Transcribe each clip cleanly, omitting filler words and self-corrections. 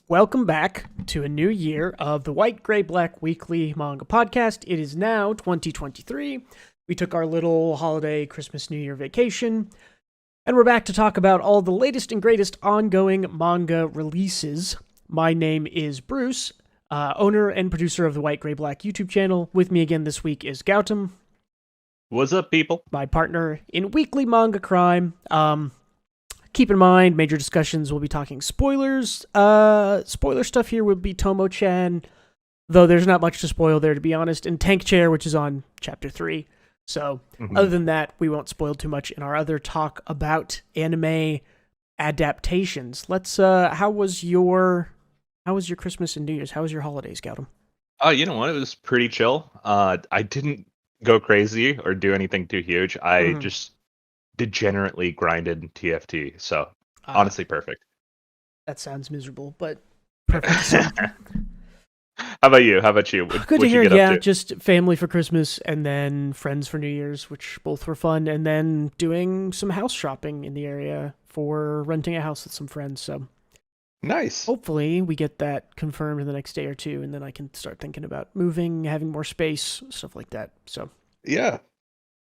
Welcome back to a new year of the White, Gray, Black Weekly Manga Podcast. It is now 2023. We took our little holiday Christmas New Year vacation, and we're back to talk about all the latest and greatest ongoing manga releases. My name is Bruce, owner and producer of the White, Gray, Black YouTube channel. With me again this week is Gautam. What's up, people? My partner in weekly manga crime. Keep in mind, major discussions, we'll be talking spoilers. Spoiler stuff here would be Tomo-Chan, though there's not much to spoil there, to be honest, and Tank Chair, which is on Chapter 3. So, other than that, we won't spoil too much in our other talk about anime adaptations. How was your Christmas and New Year's? How was your holidays, Gautam? You know what? It was pretty chill. I didn't go crazy or do anything too huge. I just degenerately grinded TFT. So honestly, perfect. That sounds miserable, but perfect. How about you? Good to hear. Yeah, just family for Christmas and then friends for New Year's, which both were fun, and then doing some house shopping in the area for renting a house with some friends. So nice. Hopefully we get that confirmed in the next day or two, and then I can start thinking about moving, having more space, stuff like that. So yeah.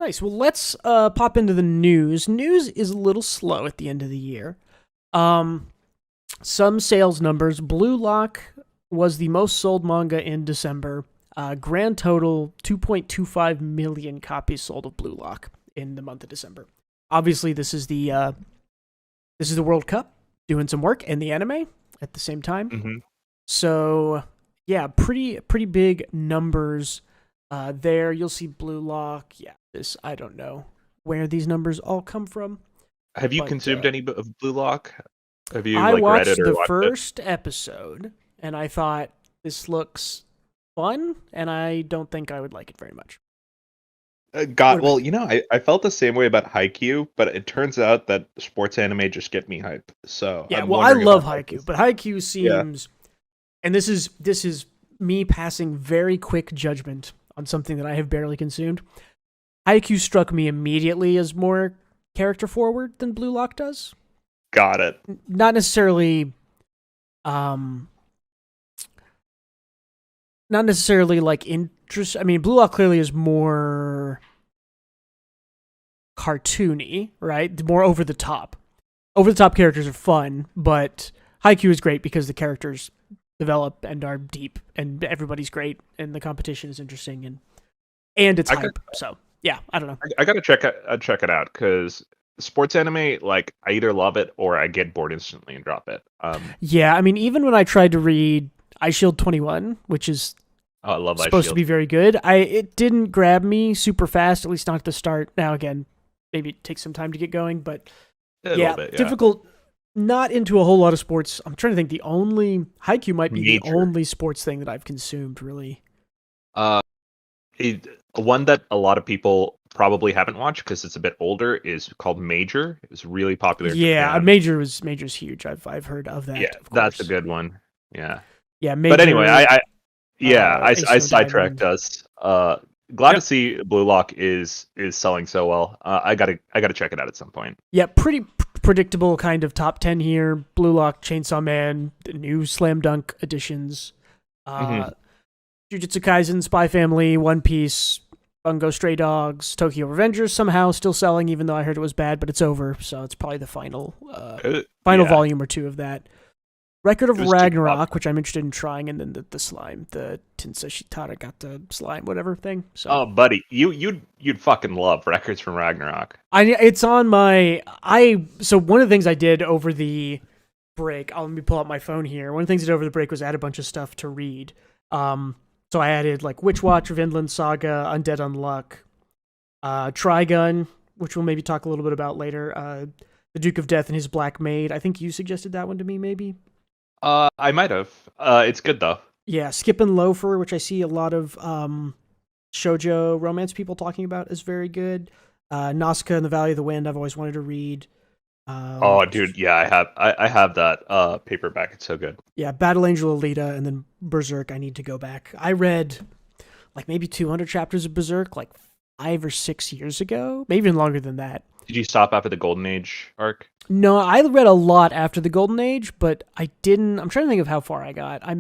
Nice. Well, let's pop into the news. News is a little slow at the end of the year. Some sales numbers. Blue Lock was the most sold manga in December. Grand total, 2.25 million copies sold of Blue Lock in the month of December. Obviously, this is the World Cup doing some work and the anime at the same time. Mm-hmm. So, yeah, pretty big numbers there. You'll see Blue Lock. Yeah. I don't know where these numbers all come from. Have you consumed any of Blue Lock? Have you watched read it or the watched first episode, and I thought this looks fun, and I don't think I would like it very much. I felt the same way about Haikyuu, but it turns out that sports anime just get me hype. So yeah, I love Haikyuu, but Haikyuu seems, and this is me passing very quick judgment on something that I have barely consumed. Haikyuu struck me immediately as more character forward than Blue Lock does. Got it. Not necessarily like interest. I mean, Blue Lock clearly is more cartoony, right? More over the top. Over the top characters are fun, but Haikyuu is great because the characters develop and are deep, and everybody's great, and the competition is interesting, and it's hype. So. Yeah, I don't know. I gotta check it out because sports anime, like I either love it or I get bored instantly and drop it. Yeah, I mean, even when I tried to read Eyeshield 21, which is I love supposed to be very good, it didn't grab me super fast, at least not at the start. Now again, maybe it takes some time to get going, but difficult. Not into a whole lot of sports. I'm trying to think. Haikyuu might be the only sports thing that I've consumed really. One that a lot of people probably haven't watched because it's a bit older is called Major. It was really popular. Yeah, Major's huge. I've heard of that. Yeah, that's a good one. Yeah. Yeah, Major, but anyway, I sidetracked us. Glad to see Blue Lock is selling so well. I gotta check it out at some point. Yeah, pretty predictable kind of top 10 here. Blue Lock, Chainsaw Man, the new Slam Dunk editions. Jujutsu Kaisen, Spy Family, One Piece, Bungo Stray Dogs, Tokyo Revengers somehow still selling, even though I heard it was bad, but it's over, so it's probably the final volume or two of that. Record of Ragnarok, which I'm interested in trying, and then the slime, the Tinsa Shitara Gata slime, whatever thing. So. Oh, buddy, you'd fucking love Records from Ragnarok. It's on my So one of the things I did over the break, let me pull out my phone here. One of the things I did over the break was add a bunch of stuff to read. So I added like Witch Watch, Vinland Saga, Undead Unluck, Trigun, which we'll maybe talk a little bit about later. The Duke of Death and his Black Maid. I think you suggested that one to me, maybe. I might have. It's good though. Yeah, Skip and Loafer, which I see a lot of shoujo romance people talking about, is very good. Nausicaa and the Valley of the Wind. I've always wanted to read. Dude, yeah, I have that paperback. It's so good. Yeah, Battle Angel Alita, and then Berserk. I need to go back. I read like maybe 200 chapters of Berserk like 5 or 6 years ago, maybe even longer than that. Did you stop after the Golden Age arc? No, I read a lot after the Golden Age, but I didn't. I'm trying to think of how far I got. I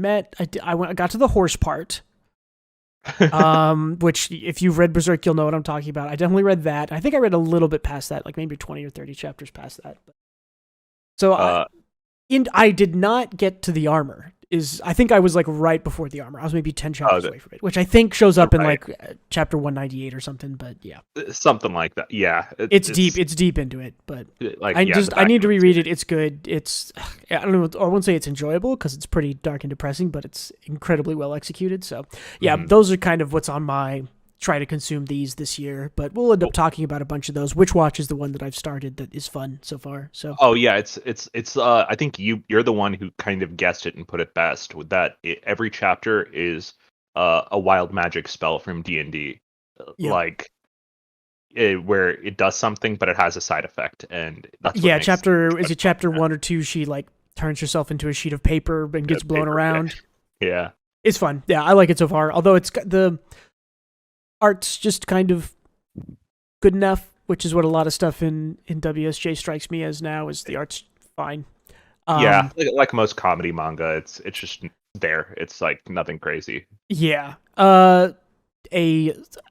got to the horse part. Which if you've read Berserk, you'll know what I'm talking about. I definitely read that. I think I read a little bit past that, like maybe 20 or 30 chapters past that. So I did not get to the armor. I think I was like right before the armor. I was maybe 10 chapters away from it, which I think shows up in like chapter 198 or something. But yeah, something like that. Yeah, it's deep. It's deep into it, but like I need to reread it. It's good. I don't know. I won't say it's enjoyable because it's pretty dark and depressing, but it's incredibly well executed. So yeah, those are kind of what's on my try to consume these this year, but we'll end up talking about a bunch of those. Witch Watch is the one that I've started that is fun so far. So yeah, it's I think you're the one who kind of guessed it and put it best with that. Every chapter is a wild magic spell from D&D, like where it does something but it has a side effect, and that's what chapter 1 or 2 she like turns herself into a sheet of paper and gets blown around. Yeah, it's fun. Yeah, I like it so far, although it's the art's just kind of good enough, which is what a lot of stuff in WSJ strikes me as now, is the art's fine. Yeah, like most comedy manga, it's just there. It's like nothing crazy. Yeah. I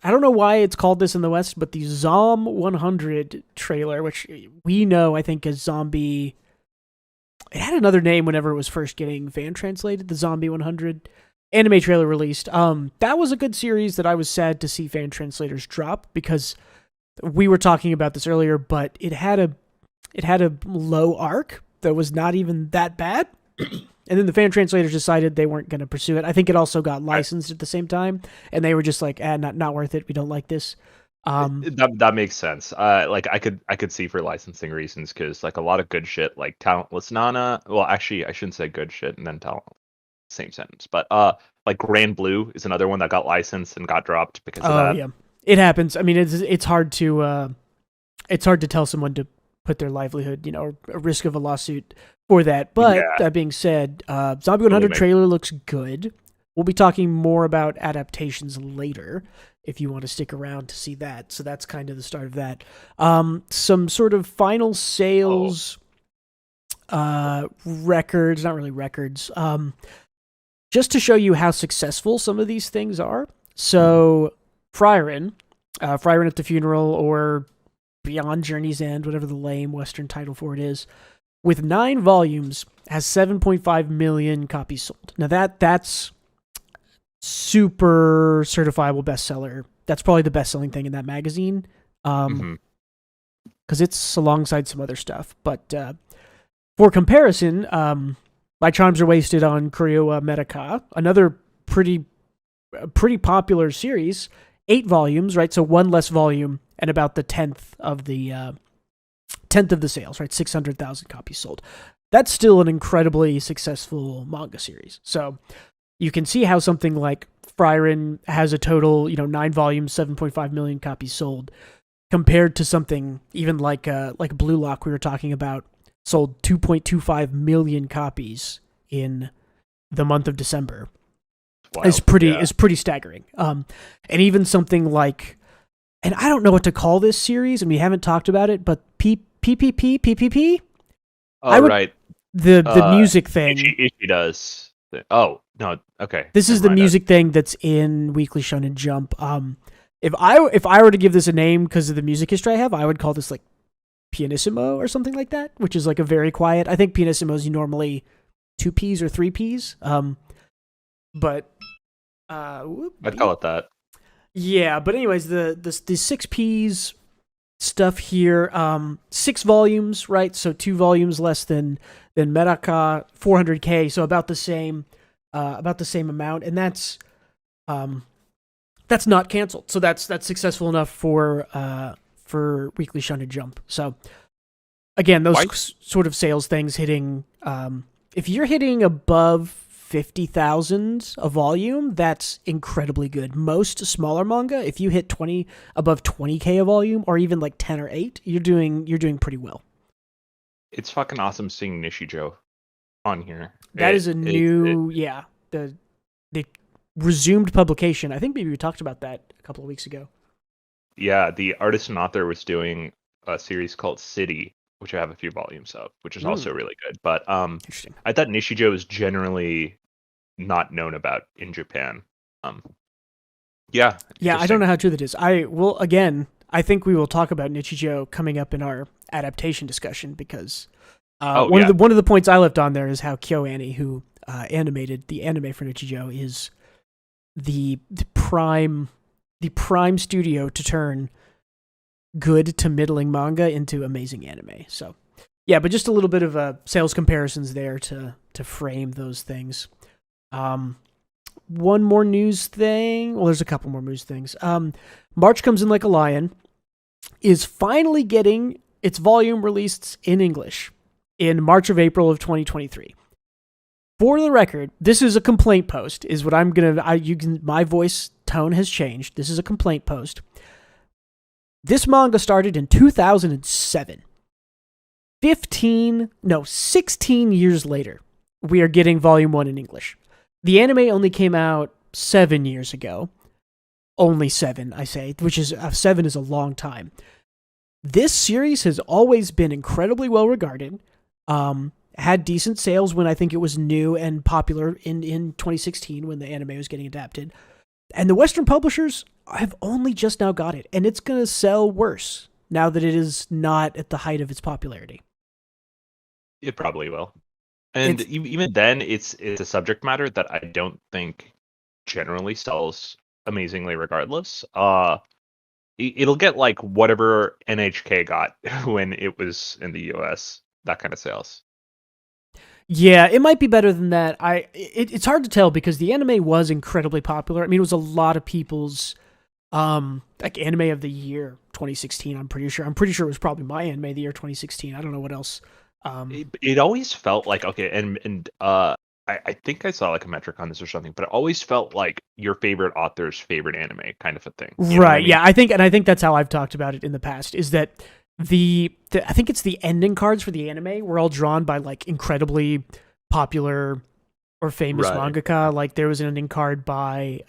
don't know why it's called this in the West, but the Zom 100 trailer, which we know, I think, as Zombie... It had another name whenever it was first getting fan translated, the Zombie 100 anime trailer released. That was a good series that I was sad to see fan translators drop, because we were talking about this earlier, but it had a low arc that was not even that bad. And then the fan translators decided they weren't going to pursue it. I think it also got licensed at the same time, and they were just like, not worth it. We don't like this. That makes sense. Like I could see for licensing reasons, because like a lot of good shit, like Talentless Nana. Well, actually, I shouldn't say good shit and then talent. Same sentence, but like Grand Blue is another one that got licensed and got dropped because of that. Yeah, it happens. I mean, it's hard to tell someone to put their livelihood, or a risk of a lawsuit for that. But that being said, Zombie 100 trailer looks good. We'll be talking more about adaptations later if you want to stick around to see that. So that's kind of the start of that. Some sort of final sales records, not really records. Just to show you how successful some of these things are. So Frieren at the Funeral, or Beyond Journey's End, whatever the lame Western title for it is, with 9 volumes, has 7.5 million copies sold. Now that's super certifiable bestseller. That's probably the best-selling thing in that magazine, because it's alongside some other stuff. But for comparison, My Charms Are Wasted on Kuryo Medaka, another pretty popular series, 8 volumes, right? So 1 less volume and about the 10th of the sales, right? 600,000 copies sold. That's still an incredibly successful manga series. So you can see how something like Frieren has a total, 9 volumes, 7.5 million copies sold, compared to something even like Blue Lock we were talking about, sold 2.25 million copies in the month of December. Wow. Is pretty staggering. And even something like, and I don't know what to call this series, and we haven't talked about it, but PPP. Oh, right. The music thing. Ichi does. Oh no, okay. This is the music thing that's in Weekly Shonen Jump. If I were to give this a name because of the music history I have, I would call this like Pianissimo or something like that, which is like a very quiet. I think Pianissimo is normally 2 Ps or 3 Ps. But I'd call it that. Yeah, but anyways, the 6 Ps stuff here, 6 volumes, right? So 2 volumes less than Medaka, 400K, so about the same amount, and that's not canceled. So that's successful enough for Weekly Shonen Jump. So again, those sort of sales things hitting, if you're hitting above 50,000 a volume, that's incredibly good. Most smaller manga, if you hit above 20K a volume, or even like 10 or 8, you're doing pretty well. It's fucking awesome seeing Nishijo on here. That is a new, the resumed publication. I think maybe we talked about that a couple of weeks ago. Yeah, the artist and author was doing a series called City, which I have a few volumes of, which is also really good. But Interesting. I thought Nichijou is generally not known about in Japan. Yeah, I don't know how true that is. I think we will talk about Nichijou coming up in our adaptation discussion because one of the points I left on there is how KyoAni, who animated the anime for Nichijou, is the prime studio to turn good to middling manga into amazing anime. So yeah, but just a little bit of sales comparisons there to frame those things. One more news thing. Well, there's a couple more news things. March Comes in Like a Lion is finally getting its volume released in English in March of April of 2023. For the record, this is a complaint post, is what I'm going to... my voice tone has changed. This is a complaint post. This manga started in 2007. 16 years later, we are getting Volume 1 in English. The anime only came out 7 years ago. Only 7, I say, which is 7 is a long time. This series has always been incredibly well regarded. Had decent sales when I think it was new and popular in 2016 when the anime was getting adapted. And the Western publishers have only just now got it, and it's going to sell worse now that it is not at the height of its popularity. It probably will. And even then, it's a subject matter that I don't think generally sells amazingly regardless. It'll get like whatever NHK got when it was in the US, that kind of sales. Yeah, it might be better than that. It's hard to tell because the anime was incredibly popular. I mean, it was a lot of people's like anime of the year 2016. I'm pretty sure it was probably my anime of the year 2016. I don't know what else. It always felt like, okay, and I think I saw like a metric on this or something, but it always felt like your favorite author's favorite anime kind of a thing. Right? I mean? Yeah, I think that's how I've talked about it in the past. Is that I think it's the ending cards for the anime were all drawn by like incredibly popular or famous mangaka. Like there was an ending card by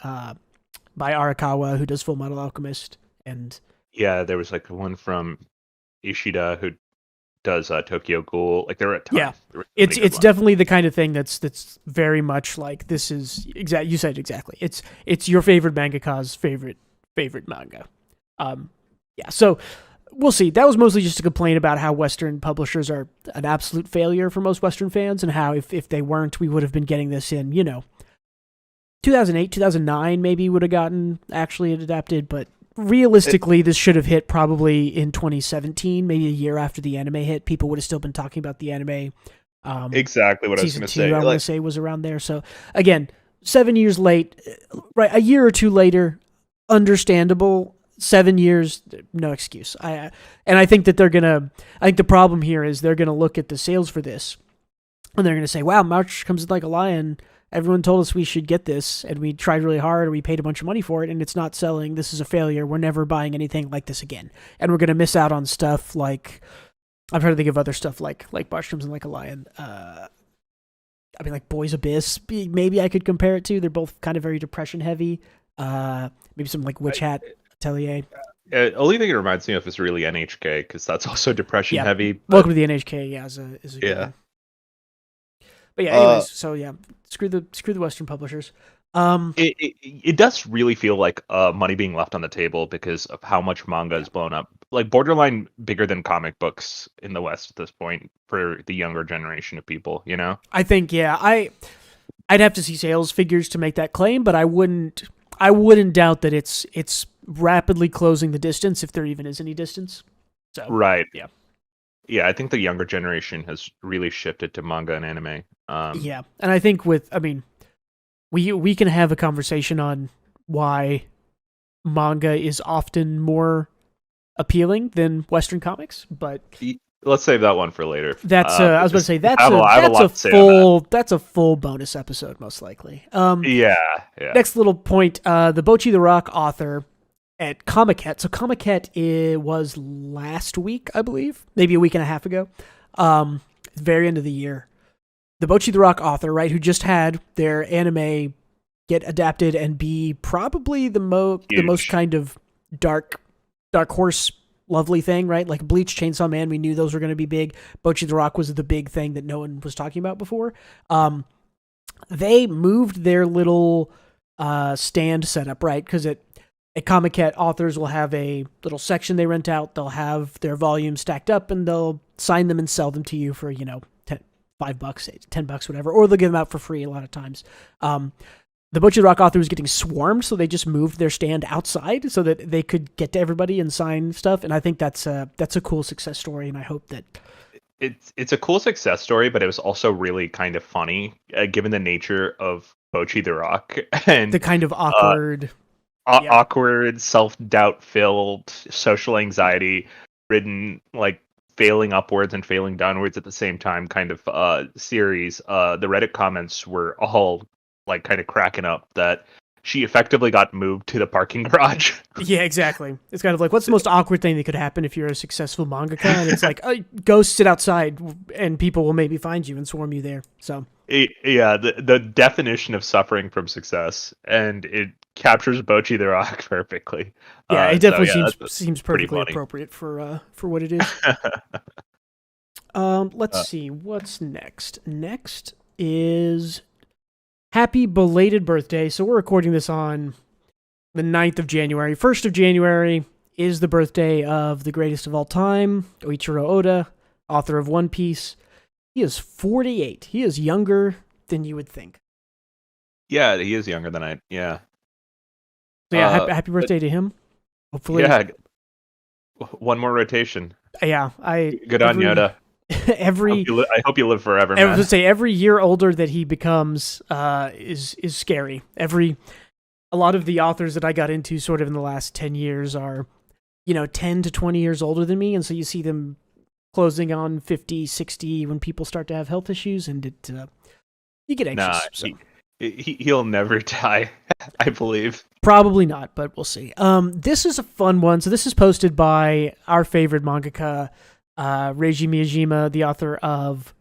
Arakawa, who does Full Metal Alchemist, and yeah, there was like one from Ishida who does Tokyo Ghoul. Like there were a ton. Yeah, it's definitely the kind of thing that's very much like this is exact. You said it exactly. It's your favorite mangaka's favorite manga. Yeah. So we'll see. That was mostly just to complain about how Western publishers are an absolute failure for most Western fans, and how if they weren't, we would have been getting this in 2008, 2009 maybe would have gotten actually adapted, but realistically, this should have hit probably in 2017, maybe a year after the anime hit. People would have still been talking about the anime. Exactly what I was going to say. I want to say was around there. So again, 7 years late, right? A year or two later, understandable. 7 years, no excuse. I think that I think the problem here is they're gonna look at the sales for this, and they're gonna say, "Wow, March Comes Like a Lion. Everyone told us we should get this, and we tried really hard, and we paid a bunch of money for it, and it's not selling. This is a failure. We're never buying anything like this again, and we're gonna miss out on stuff like." I'm trying to think of other stuff like March Comes Like a Lion. I mean, like Boys Abyss. Maybe I could compare it to. They're both kind of very depression heavy. Maybe some like Witch Hat Atelier. Only thing it reminds me of is really NHK, because that's also depression heavy. But... Welcome to the NHK. Yeah, is a good one. But yeah, anyways, so yeah, screw the Western publishers. It does really feel like money being left on the table because of how much manga is blown up. Like borderline bigger than comic books in the West at this point for the younger generation of people. I think I'd have to see sales figures to make that claim, but I wouldn't doubt that it's rapidly closing the distance, if there even is any distance. So right, yeah, I think the younger generation has really shifted to manga and anime. Yeah, and I think we can have a conversation on why manga is often more appealing than Western comics, but let's save that one for later. That's I was about to say that's a full bonus episode, most likely. Yeah. Next little point: the Bocchi the Rock author at Comiket. So Comiket was last week, I believe, maybe a week and a half ago. Very end of the year. The Bocchi the Rock author, right, who just had their anime get adapted and be probably the most kind of dark horse lovely thing, right? Like Bleach, Chainsaw Man, we knew those were going to be big. Bocchi the Rock was the big thing that no one was talking about before. They moved their little stand setup, right? Because at Comiket, authors will have a little section they rent out. They'll have their volumes stacked up, and they'll sign them and sell them to you for, $5, $10, whatever, or they'll give them out for free a lot of times. The Bocchi the Rock author was getting swarmed, so they just moved their stand outside so that they could get to everybody and sign stuff. And I think that's a cool success story, and I hope that it's a cool success story, but it was also really kind of funny given the nature of Bocchi the Rock and the kind of awkward, awkward, self-doubt filled, social anxiety ridden, like failing upwards and failing downwards at the same time kind of series. The Reddit comments were all like kind of cracking up that she effectively got moved to the parking garage. Yeah, exactly. It's kind of like, what's the most awkward thing that could happen if you're a successful mangaka? And it's like, go sit outside and people will maybe find you and swarm you there. So yeah, the definition of suffering from success, and it captures Bocchi the Rock perfectly. Yeah, it definitely seems perfectly appropriate for what it is. Let's see, what's next? Next is happy belated birthday. So we're recording this on the 9th of January. 1st of January is the birthday of the greatest of all time, Oichiro Oda, author of One Piece. He is 48. He is younger than you would think. Yeah, he is younger than yeah. So yeah, happy birthday to him. Hopefully. Yeah. One more rotation. Yeah, good on Yoda. I hope you live forever, man. I was gonna say every year older that he becomes is scary. A lot of the authors that I got into sort of in the last 10 years are 10 to 20 years older than me, and so you see them closing on 50, 60 when people start to have health issues, and you get anxious. He'll never die, I believe. Probably not, but we'll see. This is a fun one. So this is posted by our favorite mangaka, Reiji Miyajima, the author of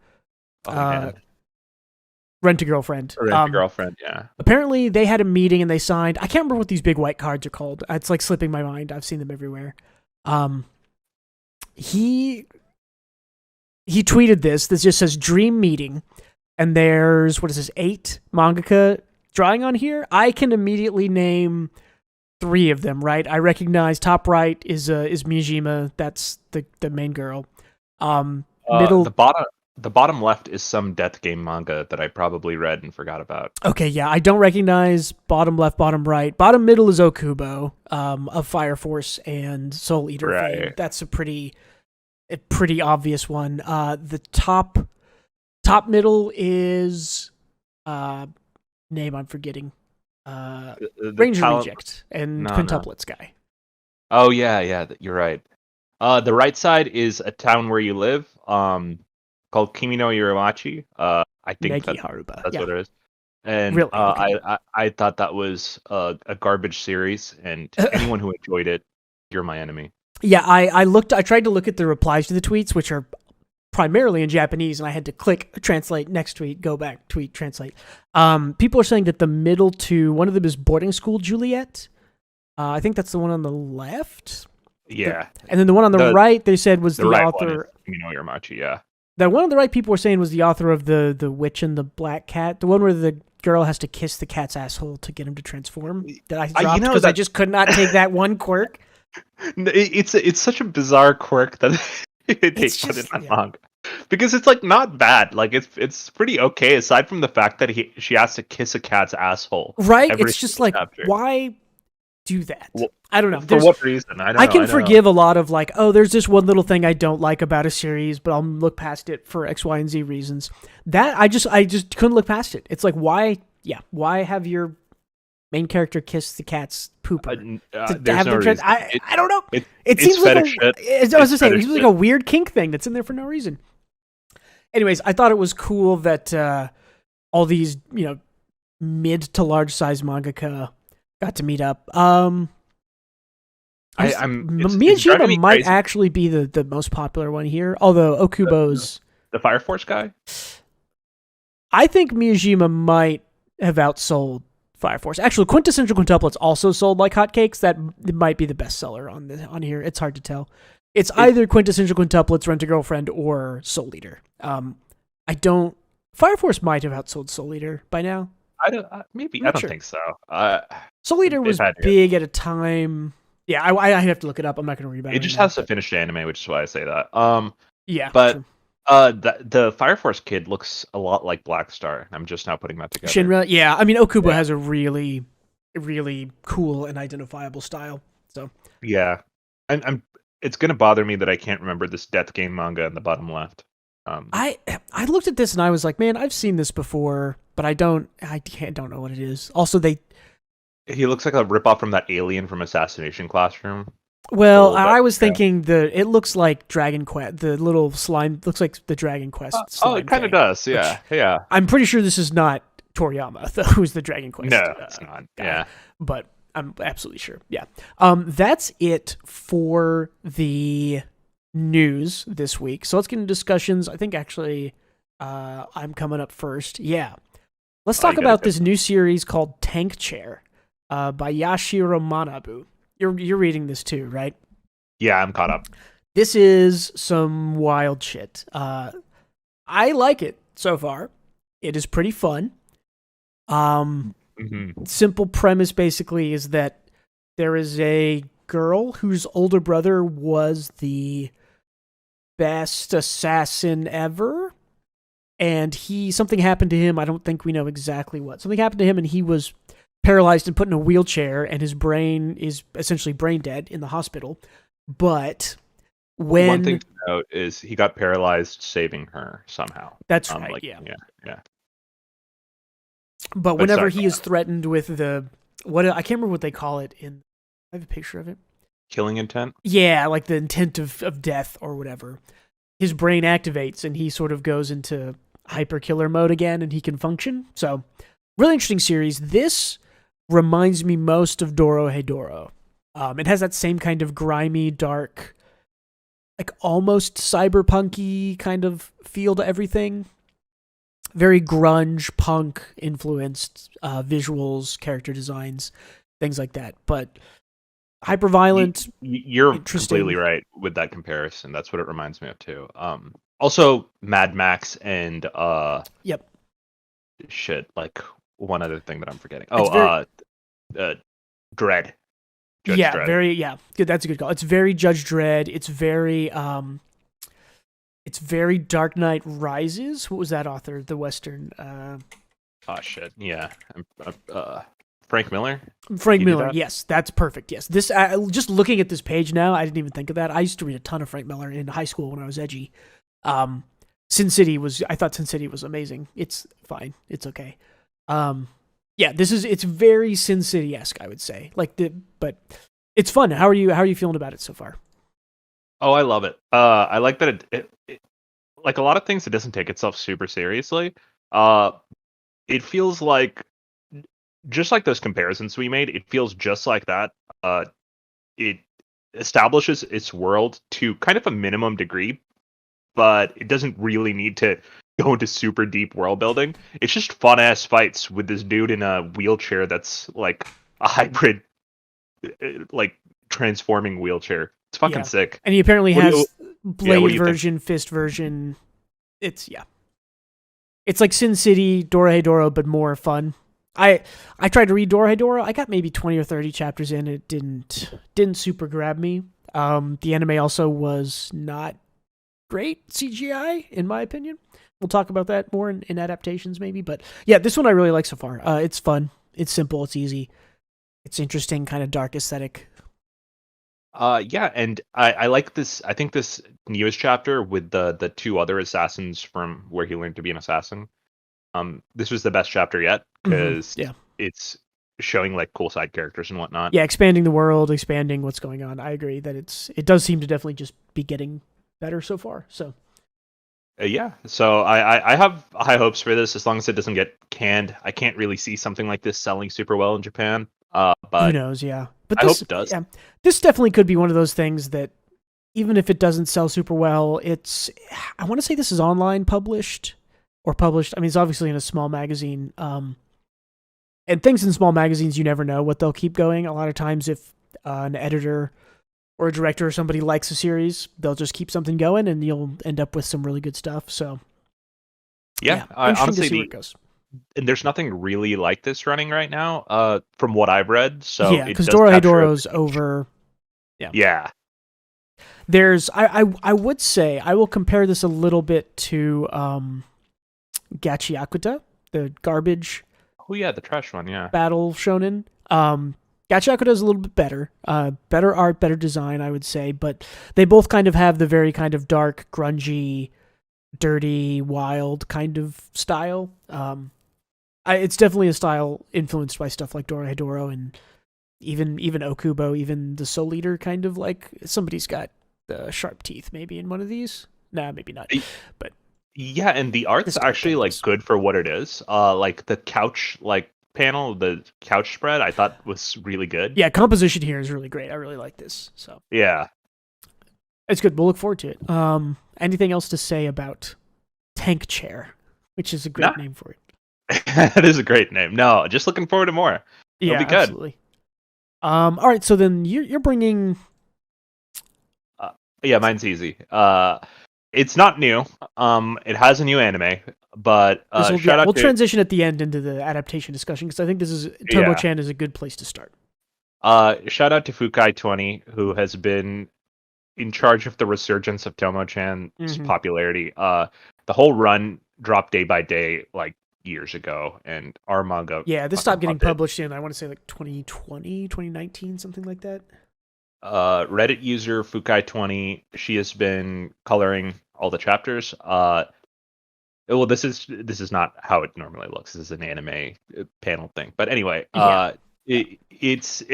Rent-a-Girlfriend. Rent-a-Girlfriend, yeah. Apparently, they had a meeting and they signed. I can't remember what these big white cards are called. It's like slipping my mind. I've seen them everywhere. He tweeted this. This just says dream meeting, and there's 8 mangaka drawing on here. I can immediately name 3 of them, right? I recognize top right is Miyajima. That's the main girl. Middle, the bottom left is some death game manga that I probably read and forgot about. Okay, yeah, I don't recognize bottom left, bottom right. Bottom middle is Okubo, of Fire Force and Soul Eater fame. That's a pretty obvious one. The top middle is name I'm forgetting. The Ranger Reject and Quintuplets guy. Oh yeah, you're right. The right side is A Town Where You Live, called Kimi no Yuramachi. I think that's what it is. And really? Okay. I thought that was a garbage series, and anyone who enjoyed it, you're my enemy. Yeah, I tried to look at the replies to the tweets, which are primarily in Japanese, and I had to click translate, next tweet, go back, tweet, translate. People are saying that the middle two, one of them is Boarding School Juliet. I think that's the one on the left. Yeah. And then the one on the right, they said was the right author. Kimi no Yuramachi, yeah. The one on the right, people were saying was the author of the Witch and the Black Cat, the one where the girl has to kiss the cat's asshole to get him to transform. That I dropped because I just could not take that one quirk. It's such a bizarre quirk that they put in that manga, because it's like not bad. Like it's pretty okay aside from the fact that she has to kiss a cat's asshole. Right? It's just like chapter. Why do that? Well, I don't know. For what reason? I can forgive a lot of like, oh, there's this one little thing I don't like about a series, but I'll look past it for X, Y, and Z reasons. That I just couldn't look past it. It's like why have your main character kiss the cat's pooper? There's no reason. I don't know. It seems like it seems like a weird kink thing that's in there for no reason. Anyways, I thought it was cool that all these mid to large size mangaka got to meet up. Miyajima might actually be the most popular one here, although Okubo's the Fire Force guy. I think Miyajima might have outsold Fire Force. Actually, Quintessential Quintuplets also sold like hotcakes. That might be the best seller on here. It's hard to tell. It's either quintessential quintuplets, Rent a Girlfriend, or Soul Eater. Fire Force might have outsold Soul Eater by now. I don't think so. Soul Eater was big at a time. Yeah, I have to look it up. I'm not going to read about it. It just has to finish the anime, which is why I say that. Yeah, but true. The Fire Force kid looks a lot like Black Star. I'm just now putting that together. Shinra, yeah. I mean, Okubo has a really, really cool and identifiable style. So yeah, it's going to bother me that I can't remember this Death Game manga in the bottom left. I looked at this and I was like, man, I've seen this before, but I don't know what it is. Also, he looks like a ripoff from that alien from Assassination Classroom. Well, I was thinking it looks like Dragon Quest. The little slime looks like the Dragon Quest. It kind of does. Yeah, yeah. I'm pretty sure this is not Toriyama, who's the Dragon Quest. No, it's not. Guy, yeah, but I'm absolutely sure. Yeah. That's it for the news this week. So let's get into discussions. I think actually, I'm coming up first. Yeah. Let's talk about this new series called Tank Chair, by Yashiro Manabu. You're reading this too, right? Yeah, I'm caught up. This is some wild shit. I like it so far. It is pretty fun. Simple premise basically is that there is a girl whose older brother was the best assassin ever, and something happened to him. I don't think we know exactly what. Something happened to him, and he was paralyzed and put in a wheelchair, and his brain is essentially brain dead in the hospital. But one thing to note is he got paralyzed saving her somehow. That's right. Yeah. Yeah. But whenever he is threatened with I can't remember what they call it I have a picture of it. Killing intent? Yeah, like the intent of death or whatever. His brain activates and he sort of goes into hyper killer mode again and he can function. So, really interesting series. This reminds me most of Dorohedoro. It has that same kind of grimy, dark, like almost cyberpunky kind of feel to everything. Very grunge, punk influenced visuals, character designs, things like that. But hyper violent. You're completely right with that comparison. That's what it reminds me of too. Also, Mad Max and yep. Shit, like one other thing that I'm forgetting. Dredd. Judge Dredd. Good. That's a good call. It's very Judge Dredd. It's very Dark Knight Rises. What was that author? The Western. Oh shit! Yeah, Frank Miller. Frank Miller. Yes, that's perfect. Yes, this. Just looking at this page now, I didn't even think of that. I used to read a ton of Frank Miller in high school when I was edgy. Sin City I thought Sin City was amazing. It's fine. It's okay. It's very Sin City-esque, I would say. But it's fun. How are you feeling about it so far? Oh, I love it. I like that it like a lot of things, it doesn't take itself super seriously. It feels like, just like those comparisons we made, it feels just like that. It establishes its world to kind of a minimum degree, but it doesn't really need to go into super deep world building. It's just fun ass fights with this dude in a wheelchair that's like a hybrid, like transforming wheelchair. It's fucking sick. And he apparently has blade version, fist version. It's like Sin City, Dorohedoro, but more fun. I tried to read Dorohedoro. I got maybe 20 or 30 chapters in. It didn't super grab me. The anime also was not great CGI, in my opinion. We'll talk about that more in adaptations maybe. But yeah, this one I really like so far. It's fun. It's simple. It's easy. It's interesting, kind of dark aesthetic. And I like this. I think this newest chapter with the two other assassins from where he learned to be an assassin. This was the best chapter yet because it's showing like cool side characters and whatnot. Yeah, expanding the world, expanding what's going on. I agree that it does seem to definitely just be getting better so far. So. So I have high hopes for this as long as it doesn't get canned. I can't really see something like this selling super well in Japan. But who knows? Yeah, but I hope it does. Yeah, this definitely could be one of those things that even if it doesn't sell super well, I want to say this is online published. I mean, it's obviously in a small magazine. And things in small magazines, you never know what they'll keep going. A lot of times, if an editor or a director or somebody likes a series, they'll just keep something going, and you'll end up with some really good stuff. So Yeah, interesting honestly, to see where it goes. and there's nothing really like this running right now, from what I've read. So Yeah, it because does capture a Dorohedoro's good niche. over. Yeah. Yeah. There's I would say I will compare this a little bit to Gachiakuta, the garbage Oh yeah, the trash one. Yeah. battle shonen. Gachiakuta is a little bit better. Better art, better design, I would say, but they both kind of have the very kind of dark, grungy, dirty, wild kind of style. It's definitely a style influenced by stuff like Dorohedoro and even Okubo, even the Soul Eater kind of like somebody's got sharp teeth maybe in one of these. Nah, maybe not. But yeah, and the art's actually like good for what it is. Like the couch like panel, the couch spread, I thought was really good. Yeah, composition here is really great. I really like this. So yeah, it's good. We'll look forward to it. Anything else to say about Tank Chair, which is a great name for it? That is a great name. No, just looking forward to more. It'll be good. Absolutely. All right, so then you're bringing. Yeah, mine's easy. It's not new. It has a new anime, but we'll transition at the end into the adaptation discussion because I think this is Tomo-Chan is a good place to start. Shout out to Fukai 20, who has been in charge of the resurgence of Tomo-Chan's popularity. The whole run dropped day by day, like years ago, and our manga. Yeah, this stopped getting published in, I want to say, like 2020, 2019, something like that. Reddit user Fukai20, she has been coloring all the chapters. Well, this is not how it normally looks. This is an anime panel thing, but anyway, it's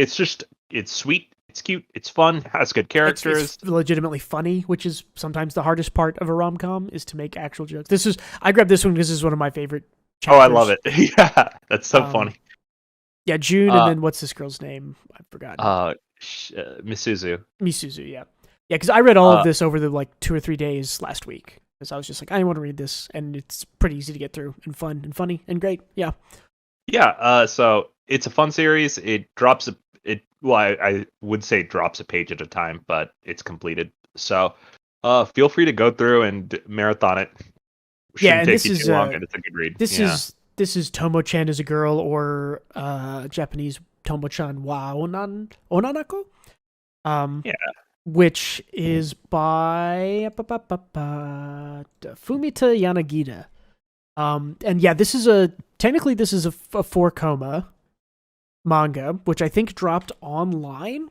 sweet, it's cute, it's fun, has good characters. It's legitimately funny, which is sometimes the hardest part of a rom-com is to make actual jokes. I grabbed this one because this is one of my favorite chapters. Oh, I love it. Yeah, that's so funny. Yeah, June, and then what's this girl's name? I've forgotten. Misuzu, yeah, because I read all of this over the like 2 or 3 days last week because I was just like, I want to read this, and it's pretty easy to get through and fun and funny and great. Yeah. So it's a fun series. It drops I would say it drops a page at a time, but it's completed. So feel free to go through and marathon it. Shouldn't take you too long, and it's a good read. This is Tomo-Chan as a girl, or Japanese Tomo-Chan wa Onanako? Which is by Fumita Yanagida. And yeah, this is technically this is a 4-koma manga, which I think dropped online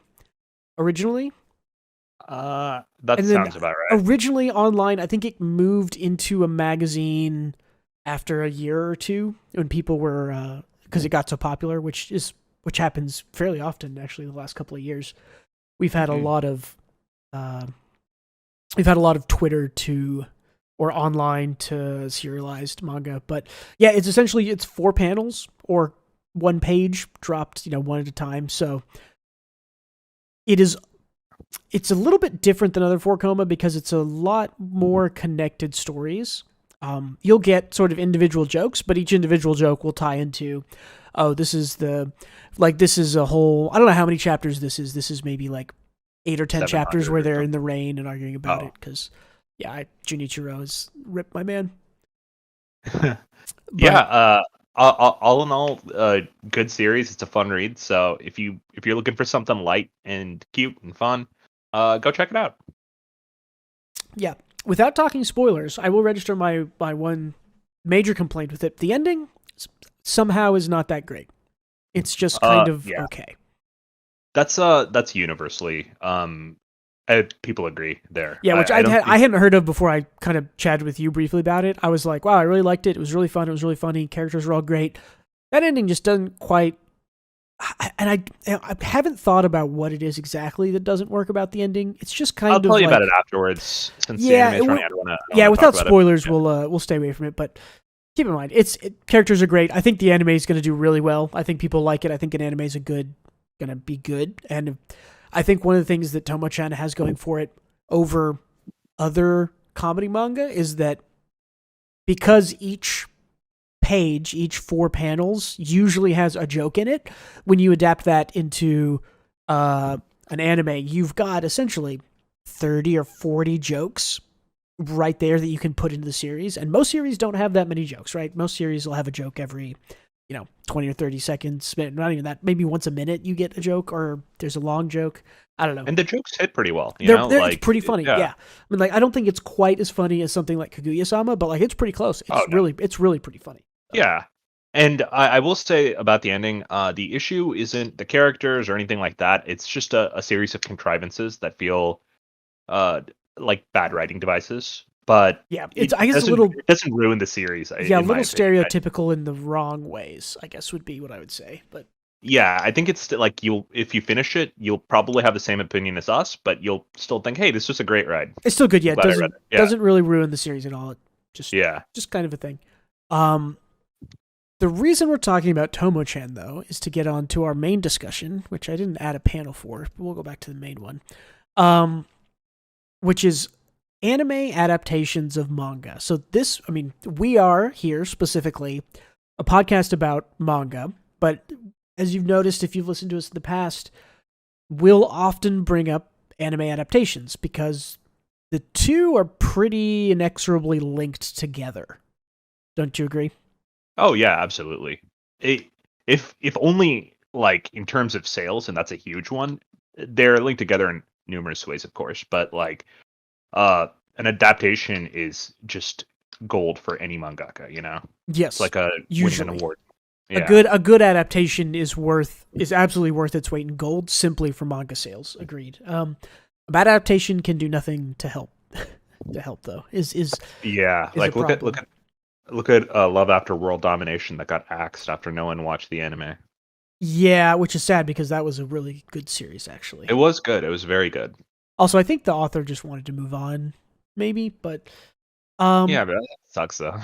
originally. That sounds about right. Originally online, I think it moved into a magazine after a year or two when people were because it got so popular, which happens fairly often actually the last couple of years. We've had a lot of Twitter or online to serialized manga, but yeah, it's 4 panels or 1 page dropped, one at a time. So it's a little bit different than other 4-koma because it's a lot more connected stories. You'll get sort of individual jokes, but each individual joke will tie into, this is a whole, I don't know how many chapters this is. This is maybe like 8 or 10 chapters where they're in the rain and arguing about it. Cause Junichiro has ripped my man. All in all, good series. It's a fun read. So if you're looking for something light and cute and fun, go check it out. Yeah. Without talking spoilers, I will register my one major complaint with it. The ending somehow is not that great. It's just kind of okay. That's universally people agree there. Yeah, which I hadn't heard of before. I kind of chatted with you briefly about it. I was like, wow, I really liked it. It was really fun. It was really funny. Characters were all great. That ending just doesn't quite. And I haven't thought about what it is exactly that doesn't work about the ending. It's just kind of. I'll tell you about it afterwards. Since the anime's running, I don't wanna without spoilers, we'll stay away from it. But keep in mind, characters are great. I think the anime is going to do really well. I think people like it. I think an anime is going to be good. And I think one of the things that Tomo-Chan has going for it over other comedy manga is that because each 4 panels usually has a joke in it, when you adapt that into a an anime, you've got essentially 30 or 40 jokes right there that you can put into the series. And most series don't have that many jokes, right? Most series will have a joke every, 20 or 30 seconds. Not even that. Maybe once a minute you get a joke, or there's a long joke. I don't know. And the jokes hit pretty well. It's pretty funny. Yeah. I mean, like, I don't think it's quite as funny as something like Kaguya-sama, but like, it's pretty close. It's really pretty funny. Yeah. And I will say about the ending, the issue isn't the characters or anything like that. It's just a series of contrivances that feel like bad writing devices. But yeah, it doesn't ruin the series. Yeah, a little stereotypical in the wrong ways, I guess, would be what I would say. But yeah, I think it's like if you finish it, you'll probably have the same opinion as us, but you'll still think, hey, this was a great ride. It's still good. Yeah, it doesn't really ruin the series at all. It just kind of a thing. The reason we're talking about Tomo-Chan, though, is to get on to our main discussion, which I didn't add a panel for, but we'll go back to the main one, which is anime adaptations of manga. So we are here specifically a podcast about manga, but as you've noticed, if you've listened to us in the past, we'll often bring up anime adaptations because the two are pretty inexorably linked together. Don't you agree? Oh yeah, absolutely. If only like in terms of sales, and that's a huge one, they're linked together in numerous ways, of course. But like, an adaptation is just gold for any mangaka. Yes, it's like winning an award. Yeah. A good adaptation is absolutely worth its weight in gold simply for manga sales. Agreed. A bad adaptation can do nothing to help. Though Look at Love After World Domination that got axed after no one watched the anime. Yeah, which is sad because that was a really good series, actually. It was good. It was very good. Also, I think the author just wanted to move on, maybe, but... yeah, but that sucks, though.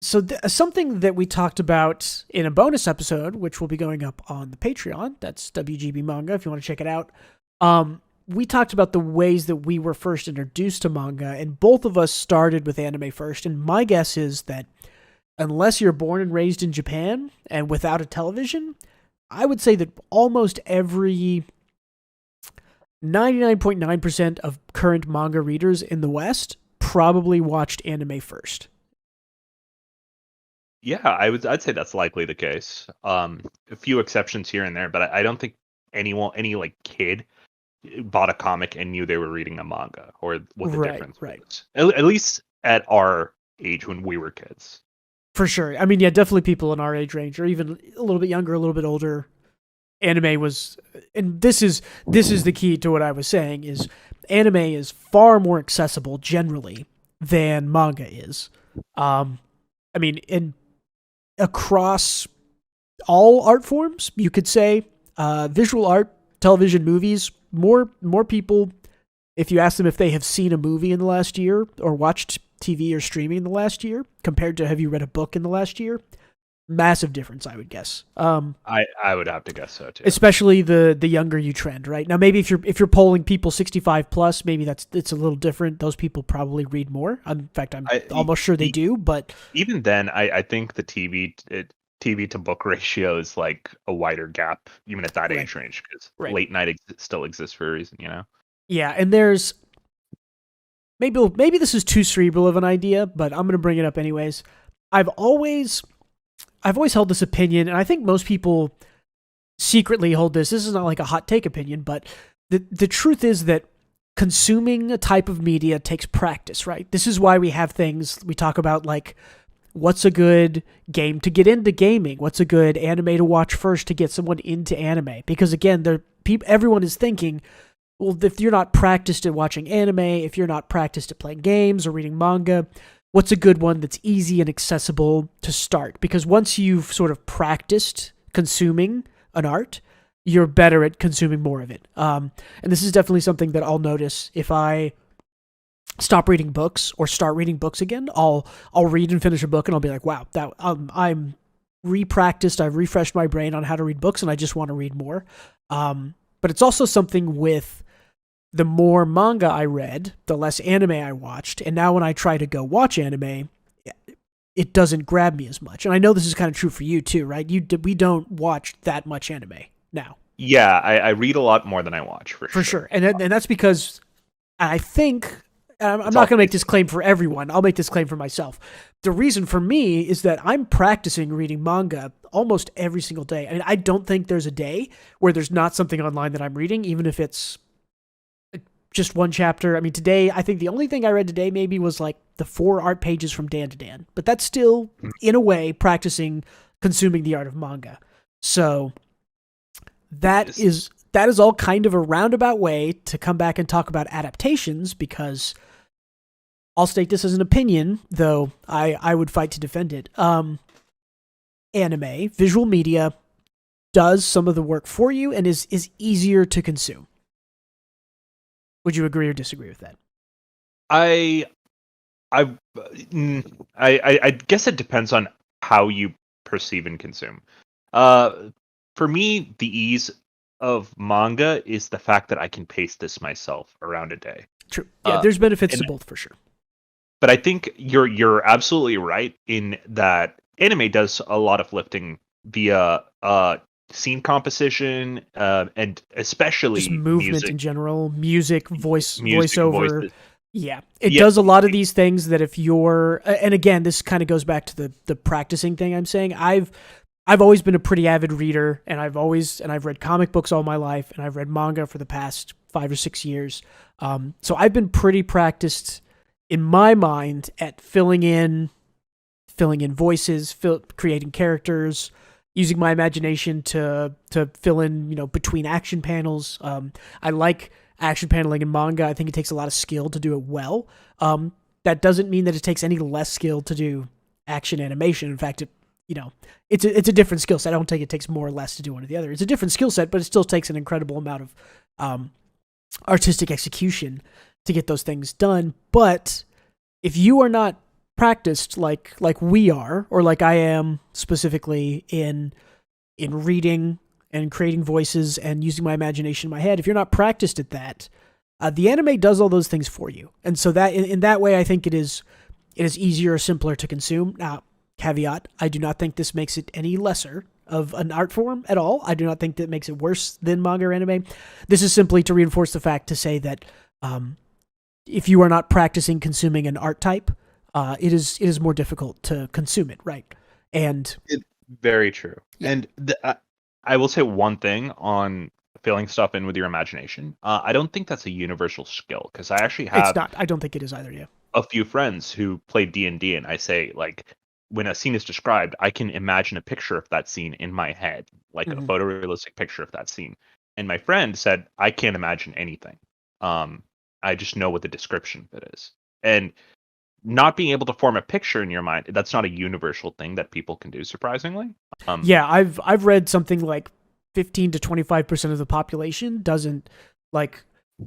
So something that we talked about in a bonus episode, which will be going up on the Patreon, that's WGB Manga, if you want to check it out, we talked about the ways that we were first introduced to manga, and both of us started with anime first, and my guess is that unless you're born and raised in Japan and without a television, I would say that almost every 99.9% of current manga readers in the West probably watched anime first. Yeah, I'd say that's likely the case. A few exceptions here and there, but I don't think any like kid bought a comic and knew they were reading a manga or what the difference was. At least at our age when we were kids. For sure. I mean, yeah, definitely people in our age range or even a little bit younger, a little bit older. Anime was, and this is the key to what I was saying, is anime is far more accessible generally than manga is. Across all art forms, you could say, visual art, television, movies, more people, if you ask them if they have seen a movie in the last year or watched TV or streaming in the last year compared to have you read a book in the last year, massive difference, I would guess. I would have to guess so too. Especially the younger you trend, right? Now maybe if you're polling people 65 plus, maybe it's a little different. Those people probably read more. In fact, I'm almost sure they do. But even then, I think the TV to book ratio is like a wider gap, even at that age range, because late night still exists for a reason, Yeah, and there's maybe this is too cerebral of an idea, but I'm going to bring it up anyways. I've always held this opinion, and I think most people secretly hold this. This is not like a hot take opinion, but the truth is that consuming a type of media takes practice, right? This is why we have things we talk about like what's a good game to get into gaming? What's a good anime to watch first to get someone into anime? Because again, everyone is thinking, well, if you're not practiced at watching anime, if you're not practiced at playing games or reading manga, what's a good one that's easy and accessible to start? Because once you've sort of practiced consuming an art, you're better at consuming more of it. And this is definitely something that I'll notice if I stop reading books or start reading books again. I'll read and finish a book and I'll be like, wow, that I'm re-practiced. I've refreshed my brain on how to read books and I just want to read more. But it's also something with the more manga I read, the less anime I watched. And now when I try to go watch anime, it doesn't grab me as much. And I know this is kind of true for you too, right? We don't watch that much anime now. Yeah, I read a lot more than I watch for For sure. sure. And that's because I think I'm It's not all going to make this basic. claim for everyone. I'll make this claim for myself. The reason for me is that I'm practicing reading manga almost every single day. I mean, I don't think there's a day where there's not something online that I'm reading, even if it's just one chapter. I mean, today, I think the only thing I read today maybe was like the 4 art pages from Dan to Dan, but that's still, in a way, practicing consuming the art of manga. So that It's- is all kind of a roundabout way to come back and talk about adaptations, because I'll state this as an opinion, though I would fight to defend it. Anime, visual media, does some of the work for you and is easier to consume. Would you agree or disagree with that? I I I guess it depends on how you perceive and consume. Uh, for me, the ease of manga is the fact that I can pace this myself around a day. True. Yeah, Uh, there's benefits to and both for sure. but I think you're absolutely right in that anime does a lot of lifting via scene composition and Just especially movement in general, music, music, voiceover. voices. Yeah, it Yeah, does a lot of these things that if you're, and again, this kind of goes back to the practicing thing I'm saying. I've always been a pretty avid reader, and I've read comic books all my life, and I've read manga for the past 5 or 6 years. So I've been pretty practiced in my mind at filling in voices, creating characters, using my imagination to fill in, between action panels. I like action paneling in manga. I think it takes a lot of skill to do it well. That doesn't mean that it takes any less skill to do action animation. In fact, it's a different skill set. I don't think it takes more or less to do one or the other. It's a different skill set, but it still takes an incredible amount of artistic execution to get those things done. But if you are not practiced like we are, or like I am specifically in reading and creating voices and using my imagination in my head, if you're not practiced at that, the anime does all those things for you. And so that in that way, I think it is easier or simpler to consume. Now, caveat: I do not think this makes it any lesser of an art form at all. I do not think that makes it worse than manga or anime. This is simply to reinforce the fact to say that if you are not practicing consuming an art type, it is more difficult to consume it, right? And very true. yeah, And I will say one thing on filling stuff in with your imagination. I don't think that's a universal skill because I actually it's have not. I don't think it is either. Yeah. a few friends who play D&D, and I say like when a scene is described, I can imagine a picture of that scene in my head, like a Mm-hmm. photorealistic picture of that scene. And my friend said, I can't imagine anything. I just know what the description of it is. And not being able to form a picture in your mind, that's not a universal thing that people can do, surprisingly. Yeah, I've read something like 15 to 25% of the population doesn't like.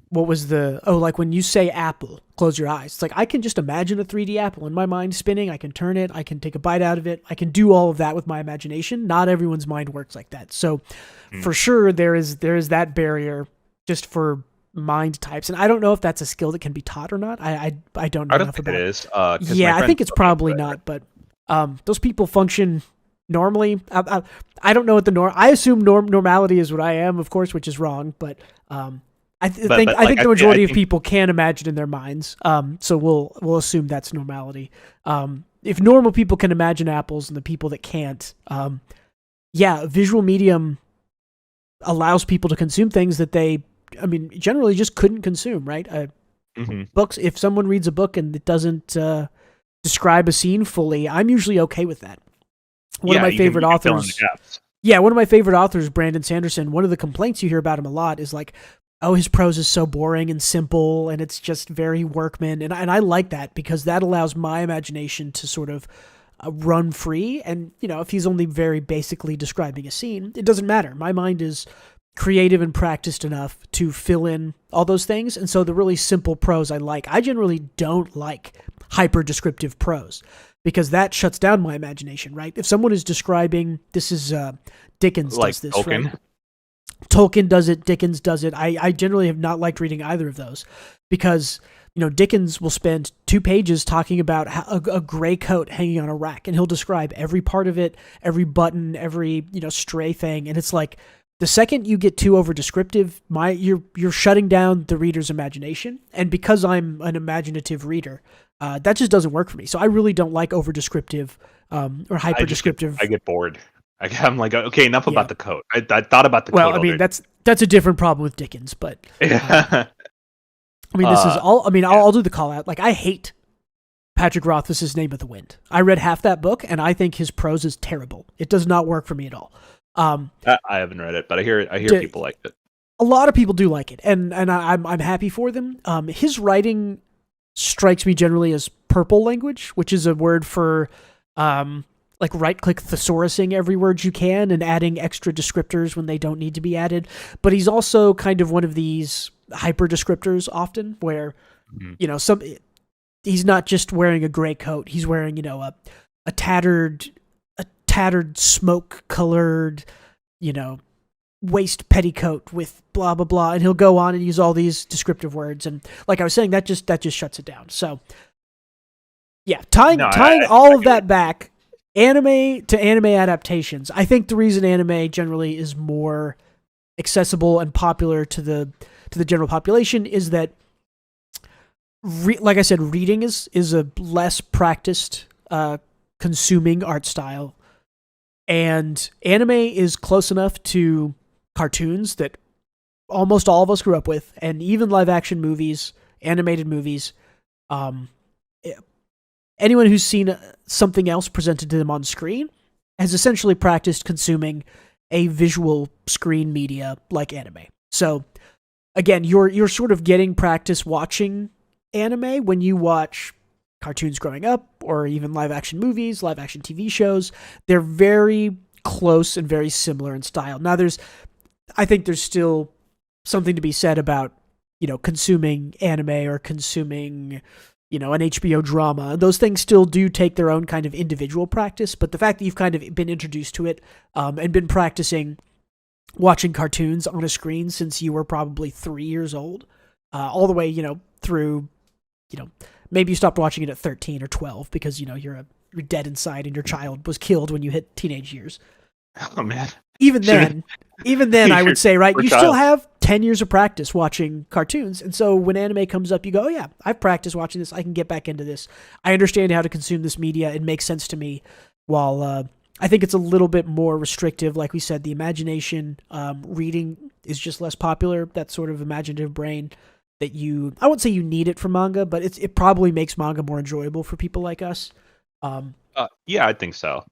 What was like when you say apple, close your eyes. It's like I can just imagine a 3D apple in my mind spinning. I can turn it. I can take a bite out of it. I can do all of that with my imagination. Not everyone's mind works like that. So Mm. for sure there is that barrier just for mind types. And I don't know if that's a skill that can be taught or not. I don't know I don't enough think it about. is, because Yeah, my I friend think it's told me probably about it. not, but those people function normally. I don't know what the norm. I assume normality is what I am, of course, which is wrong. But But I like think the I majority of think people can imagine in their minds. So we'll assume that's normality. If normal people can imagine apples and the people that can't, yeah, visual medium allows people to consume things that they, I mean, generally just couldn't consume. Right? mhm. Books. If someone reads a book and it doesn't describe a scene fully, I'm usually okay with that. One of Yeah, my favorite you can fill in the authors, gaps. yeah, one of my favorite authors, Brandon Sanderson, one of the complaints you hear about him a lot is like, oh, his prose is so boring and simple and it's just very workman. And I like that because that allows my imagination to sort of run free. And, if he's only very basically describing a scene, it doesn't matter. My mind is creative and practiced enough to fill in all those things. And so the really simple prose I like. I generally don't like hyper descriptive prose because that shuts down my imagination, right? If someone is describing, this is Dickens Like does this, Tolkien. right? Tolkien does it, Dickens does it. I generally have not liked reading either of those because, Dickens will spend 2 pages talking about a gray coat hanging on a rack, and he'll describe every part of it, every button, every, stray thing. And it's like, The second you get too over descriptive, you're shutting down the reader's imagination. And because I'm an imaginative reader, that just doesn't work for me. So I really don't like over descriptive or hyper descriptive. I get bored. I'm like, okay, enough about the coat. I thought about the coat. Well, I mean, that's a different problem with Dickens, but I mean, this is all. I mean, I'll do the call out. Like, I hate Patrick Rothfuss's Name of the Wind. I read half that book, and I think his prose is terrible. It does not work for me at all. I haven't read it, but I hear people like it. A lot of people do like it, and I'm happy for them. His writing strikes me generally as purple language, which is a word for like right-click thesaurusing every word you can and adding extra descriptors when they don't need to be added. But he's also kind of one of these hyper descriptors often, where he's not just wearing a gray coat; he's wearing a tattered smoke-colored waist petticoat with blah blah blah, and he'll go on and use all these descriptive words. And like I was saying, that just shuts it down. So yeah, tying all of that back. Anime to anime adaptations. I think the reason anime generally is more accessible and popular to the general population is that, like I said, reading is a less practiced consuming art style, and anime is close enough to cartoons that almost all of us grew up with, and even live action movies, animated movies. Anyone who's seen something else presented to them on screen has essentially practiced consuming a visual screen media like anime. So again, you're sort of getting practice watching anime when you watch cartoons growing up, or even live action movies, live action TV shows. They're very close and very similar in style. Now I think there's still something to be said about, consuming anime or consuming an HBO drama. Those things still do take their own kind of individual practice, but the fact that you've kind of been introduced to it and been practicing watching cartoons on a screen since you were probably 3 years old, all the way, through, maybe you stopped watching it at 13 or 12 because, you're dead inside and your child was killed when you hit teenage years. Oh, man. Even then, I would say, right, you still have 10 years of practice watching cartoons. And so when anime comes up, you go, oh, yeah, I've practiced watching this. I can get back into this. I understand how to consume this media. It makes sense to me. While I think it's a little bit more restrictive. Like we said, the imagination, reading is just less popular. That sort of imaginative brain that I wouldn't say you need it for manga, but it probably makes manga more enjoyable for people like us. Yeah, I think so.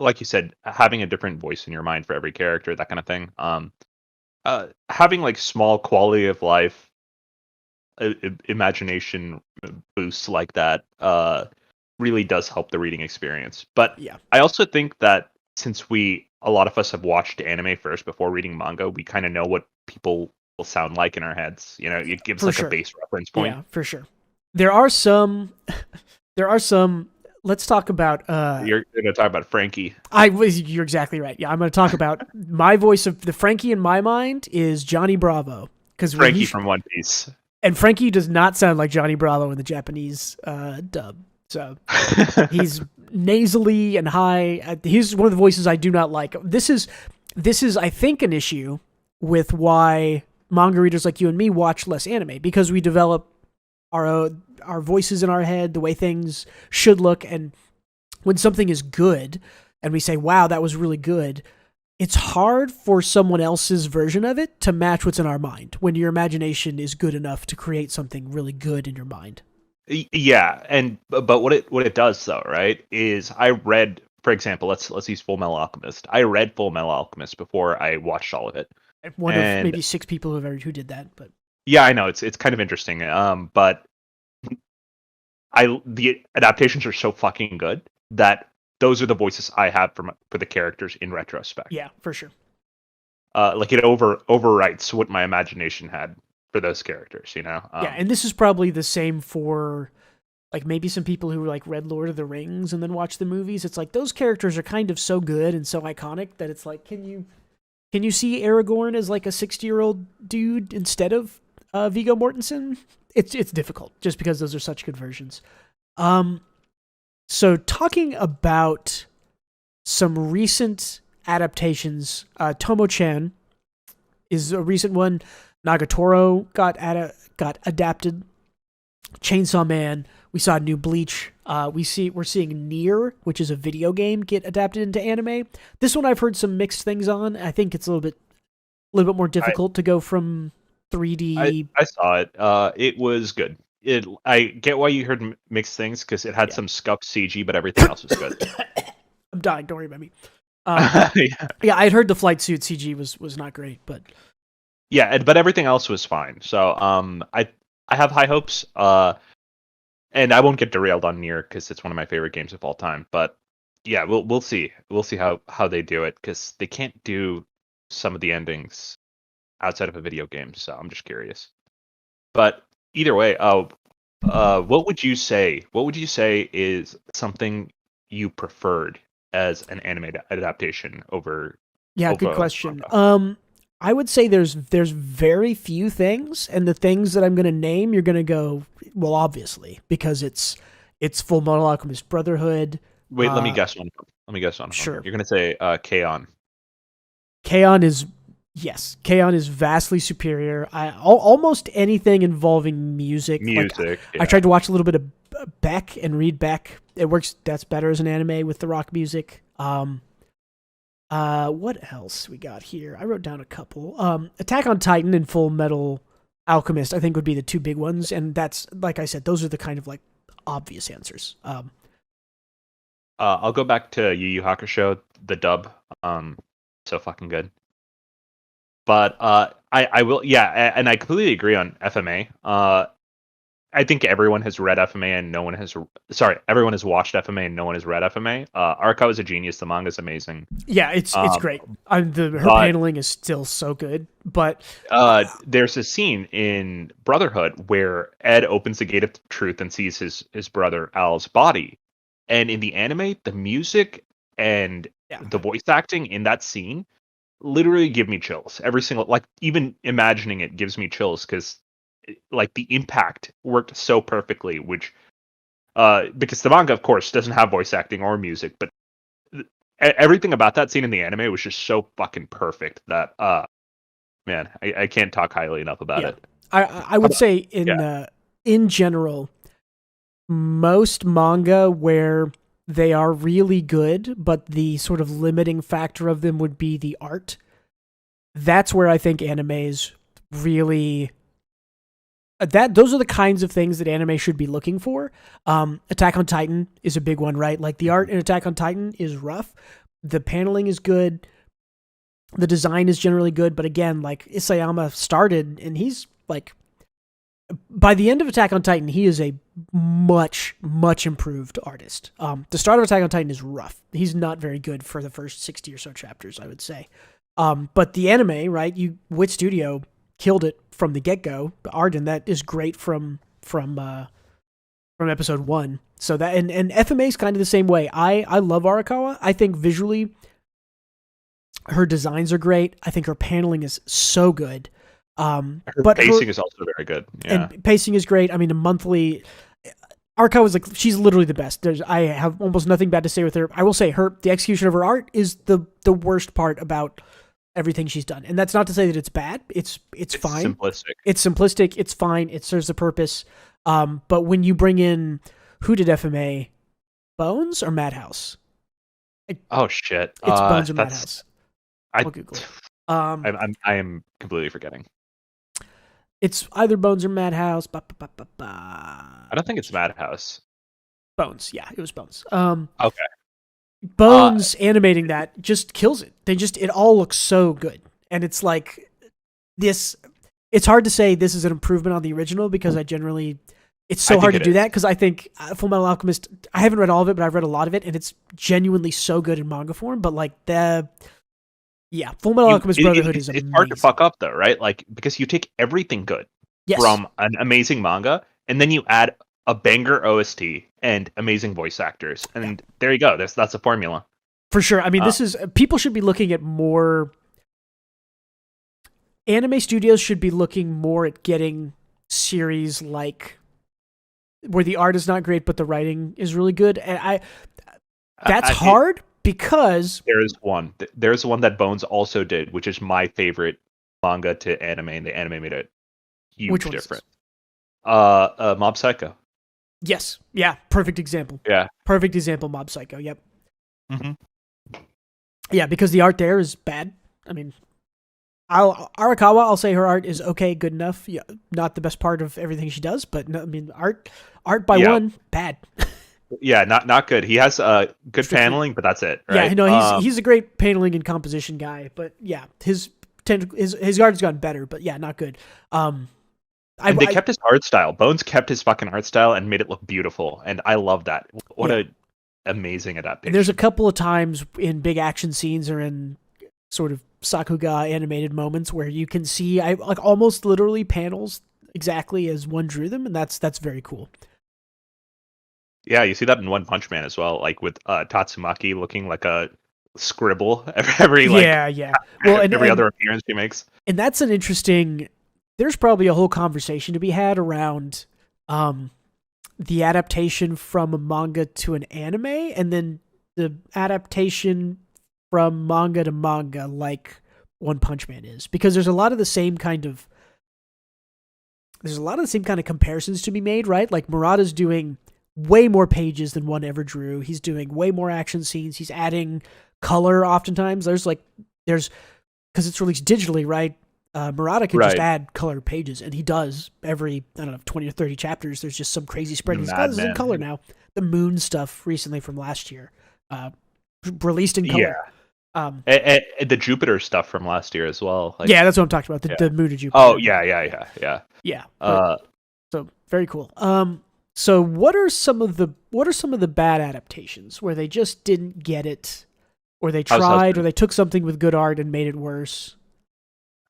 Like you said, having a different voice in your mind for every character, that kind of thing. Having like small quality of life, imagination boosts like that, really does help the reading experience. But yeah, I also think that since a lot of us have watched anime first before reading manga, we kind of know what people will sound like in our heads. It gives a base reference point. Yeah, for sure. There are some. Let's talk about. You're going to talk about Frankie. You're exactly right. Yeah, I'm going to talk about my voice of the Frankie in my mind is Johnny Bravo, because Frankie from One Piece, and Frankie does not sound like Johnny Bravo in the Japanese dub. So he's nasally and high. He's one of the voices I do not like. This is I think an issue with why manga readers like you and me watch less anime, because we develop our voices in our head, the way things should look, and when something is good and we say, wow, that was really good, it's hard for someone else's version of it to match what's in our mind when your imagination is good enough to create something really good in your mind. Yeah, but what it does though, right, is I read, for example, let's use Full Metal Alchemist. I read Full Metal Alchemist before I watched all of it. One of maybe 6 people who did that, but yeah, I know it's kind of interesting. But the adaptations are so fucking good that those are the voices I have for the characters in retrospect. Yeah, for sure. Like it overwrites what my imagination had for those characters, yeah, and this is probably the same for like maybe some people who like read Lord of the Rings and then watch the movies. It's like those characters are kind of so good and so iconic that it's like, can you see Aragorn as like a 60-year-old dude instead of Viggo Mortensen? It's difficult just because those are such good versions. So talking about some recent adaptations. Tomo-Chan is a recent one. Nagatoro got adapted. Chainsaw Man. We saw new Bleach. We're seeing Nier, which is a video game, get adapted into anime. This one I've heard some mixed things on. I think it's a little bit more difficult to go from 3D. I saw it. It was good. I get why you heard mixed things because it had some scuffed CG, but everything else was good. I'm dying. Don't worry about me. Yeah, I'd heard the flight suit CG was not great, but but everything else was fine. So I have high hopes. And I won't get derailed on Nier because it's one of my favorite games of all time. But yeah, we'll see. We'll see how they do it because they can't do some of the endings outside of a video game. So I'm just curious. But either way, what would you say? What would you say is something you preferred as an anime adaptation over? Yeah, good question. I would say there's very few things, and the things that I'm going to name, you're going to go, well, obviously, because it's Full Metal Alchemist Brotherhood. Wait, let me guess one. Sure. You're going to say K-On! K-On! is vastly superior. Almost anything involving music. I tried to watch a little bit of Beck and read Beck. It works. That's better as an anime with the rock music. What else we got here? I wrote down a couple. Attack on Titan and Full Metal Alchemist, I think, would be the two big ones, and that's, like I said, those are the kind of like obvious answers. I'll go back to Yu Yu Hakusho, the dub. So fucking good. But I will, and I completely agree on FMA. I think everyone has read FMA and no one has. Sorry, everyone has watched FMA and no one has read FMA. Arako is a genius. The manga is amazing. Yeah, it's great. Her paneling is still so good. But there's a scene in Brotherhood where Ed opens the gate of truth and sees his brother Al's body, and in the anime, the music and the voice acting in that scene literally give me chills. Every single, like, even imagining it gives me chills because, like, the impact worked so perfectly, which because the manga, of course, doesn't have voice acting or music, but everything about that scene in the anime was just so fucking perfect that man, I can't talk highly enough about it. I would say in general, most manga where they are really good, but the sort of limiting factor of them would be the art. That's where I think animes really. Those are the kinds of things that anime should be looking for. Attack on Titan is a big one, right? Like, the art in Attack on Titan is rough. The paneling is good. The design is generally good. But again, like, Isayama started, and he's like, by the end of Attack on Titan, he is a much, much improved artist. The start of Attack on Titan is rough. He's not very good for the first 60 or so chapters, I would say. But the anime, right? Wit Studio killed it from the get-go. Arden, that is great from episode 1. So that and FMA is kind of the same way. I love Arakawa. I think visually her designs are great. I think her paneling is so good. But pacing is also very good. Yeah. And pacing is great. I mean, Arakawa is like, she's literally the best. I have almost nothing bad to say with her. I will say the execution of her art is the worst part about everything she's done. And that's not to say that it's bad. It's fine. Simplistic. It's simplistic. It's fine. It serves a purpose. But when you bring in, who did FMA? Bones or Madhouse? Oh shit. It's Bones or Madhouse. I'll Google it. I am completely forgetting. It's either Bones or Madhouse. I don't think it's Madhouse. Bones. Yeah, it was Bones. Okay. Bones animating that just kills it. It all looks so good. And it's like this, it's hard to say this is an improvement on the original because it's so hard to do that because I think Full Metal Alchemist, I haven't read all of it, but I've read a lot of it and it's genuinely so good in manga form. But like Full Metal Alchemist Brotherhood is amazing. It's hard to fuck up though, right? Like, because you take everything good from an amazing manga and then you add a banger OST and amazing voice actors, and there you go. That's a formula for sure. I mean, this is, people should be looking at more. Anime studios should be looking more at getting series like where the art is not great but the writing is really good, and that's hard because There's one that Bones also did, which is my favorite manga to anime, and the anime made a huge difference. Mob Psycho. Yes. Yeah. Perfect example. Yeah. Perfect example. Mob Psycho. Yep. Mm-hmm. Yeah, because the art there is bad. I mean, Arakawa, I'll say her art is okay, good enough. Yeah, not the best part of everything she does, but no, I mean, art by one, bad. Yeah, not good. He has good paneling, but that's it. Right? Yeah, no, he's a great paneling and composition guy, but yeah, his art has gotten better, but yeah, not good. And they kept his art style. Bones kept his fucking art style and made it look beautiful, and I love that. What a amazing adaptation. And there's a couple of times in big action scenes or in sort of Sakuga animated moments where you can see like almost literally panels exactly as one drew them, and that's very cool. Yeah, you see that in One Punch Man as well, like with Tatsumaki looking like a scribble every well, every other appearance he makes. And that's an interesting. There's probably a whole conversation to be had around the adaptation from a manga to an anime, and then the adaptation from manga to manga, like One Punch Man is, because there's a lot of the same kind of comparisons to be made, right? Like Murata's doing way more pages than one ever drew. He's doing way more action scenes. He's adding color oftentimes. There's because it's released digitally, right? Murata can just add colored pages, and he does every, 20 or 30 chapters. There's just some crazy spread. He's got this in color now. The Moon stuff recently from last year, released in color. Yeah. And the Jupiter stuff from last year as well. Yeah, that's what I'm talking about. The Moon of Jupiter. Oh, yeah. So very cool. So what are some of the bad adaptations where they just didn't get it, or they tried, or they took something with good art and made it worse?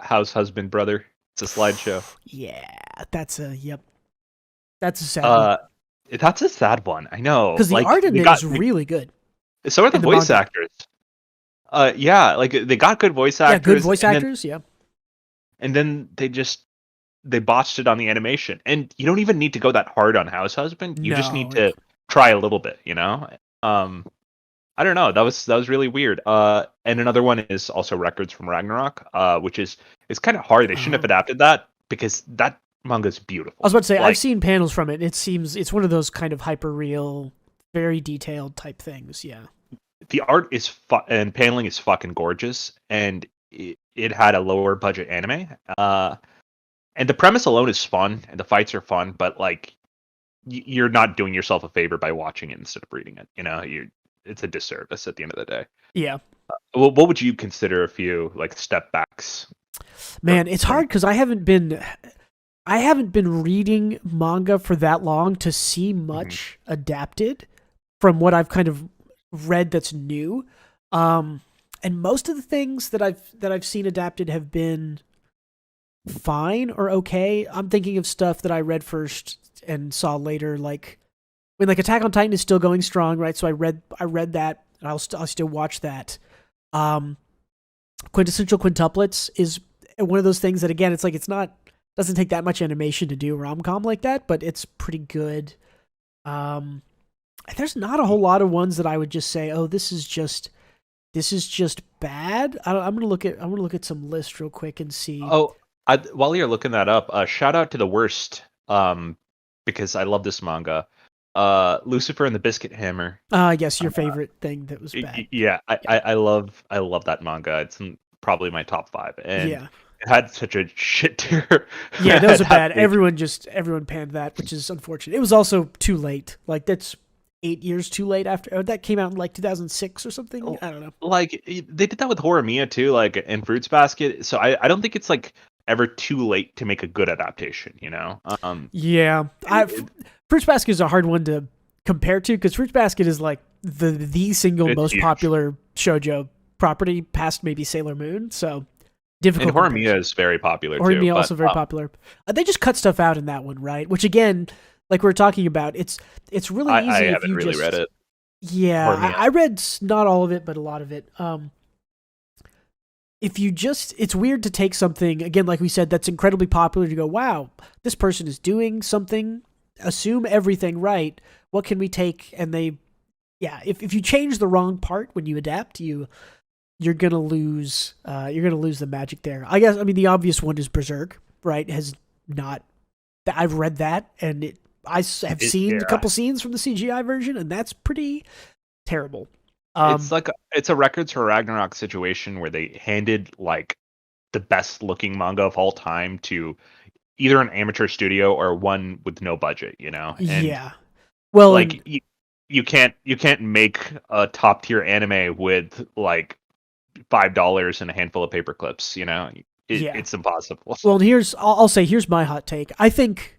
House Husband Brother. It's a slideshow. Yeah, that's a sad one. That's a sad one. I know, because the art in it is really good. So are the voice actors. Yeah, like they got good voice actors. Yeah, good voice actors. Yeah. And then they botched it on the animation, and you don't even need to go that hard on House Husband. You just need to try a little bit, I don't know. That was really weird. And another one is also Records from Ragnarok, which is kind of hard. They shouldn't have adapted that because that manga is beautiful. I was about to say, I've seen panels from it. It seems it's one of those kind of hyper real, very detailed type things. Yeah. The art is and paneling is fucking gorgeous, and it had a lower budget anime. And the premise alone is fun, and the fights are fun, but like you're not doing yourself a favor by watching it instead of reading it. It's a disservice at the end of the day. Yeah. What would you consider a few like step backs? Man, it's hard because I haven't been reading manga for that long to see much adapted from what I've kind of read that's new. And most of the things that I've seen adapted have been fine or okay. I'm thinking of stuff that I read first and saw later, like Attack on Titan is still going strong, right? So I read that, and I'll still watch that. Quintessential Quintuplets is one of those things that, again, it's like doesn't take that much animation to do a rom-com like that, but it's pretty good. There's not a whole lot of ones that I would just say, oh, this is just bad. I'm gonna look at some lists real quick and see. Oh, while you're looking that up, shout out to The Worst, because I love this manga. Lucifer and the Biscuit Hammer. Yes, your favorite thing that was bad. Yeah, I love that manga. It's probably my top 5, and it had such a shit tier. Yeah, those are bad. Everyone panned that, which is unfortunate. It was also too late. Like that's 8 years too late after that came out in like 2006 or something. I don't know. Like they did that with Horimiya too, like in Fruits Basket. So I don't think it's like ever too late to make a good adaptation. Yeah, Fruits Basket is a hard one to compare to because Fruits Basket is like the single most popular shoujo property past maybe Sailor Moon. So difficult. And Horimiya is very popular too. Horimiya also very popular. They just cut stuff out in that one, right? Which again, like we were talking about, it's really easy. I haven't really read it. Yeah, I read not all of it, but a lot of it. It's weird to take something, again, like we said, that's incredibly popular to go, wow, this person is doing something, assume everything right. What can we take? And they yeah, if you change the wrong part when you adapt, you're gonna lose the magic there. I guess, I mean, the obvious one is Berserk, right? Has not I've read that, and I have seen a Yeah, couple scenes from the CGI version, and that's pretty terrible. it's like it's a Records for Ragnarok situation where they handed like the best looking manga of all time to either an amateur studio or one with no budget, and Yeah. Well, and like you can't make a top tier anime with like $5 and a handful of paper clips. yeah. It's impossible. Well, and I'll say here's my hot take. I think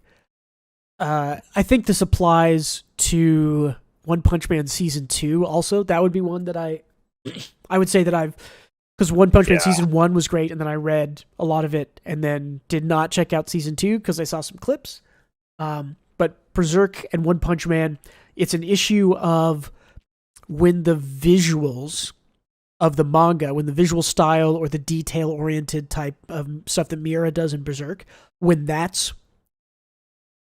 this applies to One Punch Man season 2 also. That would be one that I would say that I've, because One Punch Man Yeah, season 1 was great, and then I read a lot of it and then did not check out season 2 because I saw some clips. But Berserk and One Punch Man, it's an issue of when the visuals of the manga, when the visual style or the detail oriented type of stuff that Miura does in Berserk, when that's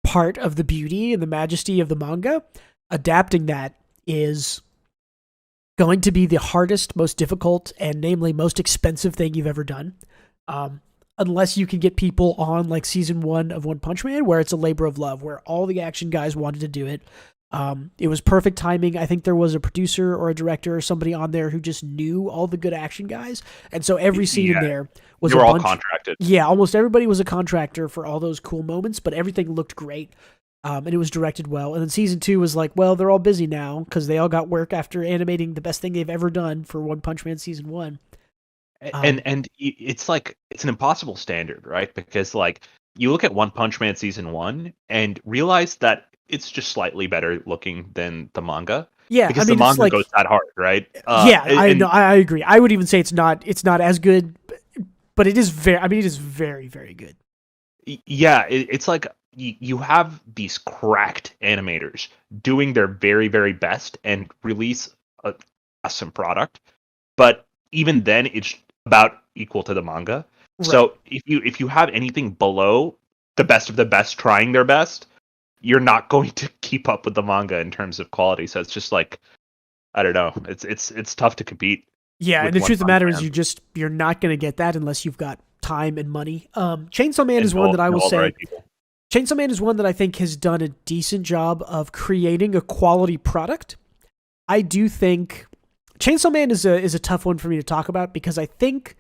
part of the beauty and the majesty of the manga, adapting that is going to be the hardest, most difficult, and namely most expensive thing you've ever done. Unless you can get people on like season 1 of One Punch Man, where it's a labor of love, where all the action guys wanted to do it. It was perfect timing. I think there was a producer or a director or somebody on there who just knew all the good action guys, and so every scene in there was they were all contracted. Yeah, almost everybody was a contractor for all those cool moments, but everything looked great. And it was directed well. And then season 2 was like, well, they're all busy now because they all got work after animating the best thing they've ever done for One Punch Man season 1. And it's like it's an impossible standard, right? Because like you look at One Punch Man season 1 and realize that it's just slightly better looking than the manga. Yeah, because I mean, the it's manga like, goes that hard, right? Yeah, I know, I agree. I would even say it's not as good, but it is very. I mean, it is very, very good. Yeah, it's like you have these cracked animators doing their very, very best and release a awesome product, but even then, it's about equal to the manga. Right. So if you have anything below the best of the best trying their best, you're not going to keep up with the manga in terms of quality. So it's just like, I don't know. It's tough to compete. Yeah, and the truth of the matter is you're not going to get that unless you've got time and money. Chainsaw Man is one that I will say. Chainsaw Man is one that I think has done a decent job of creating a quality product. I do think Chainsaw Man is a tough one for me to talk about because I think,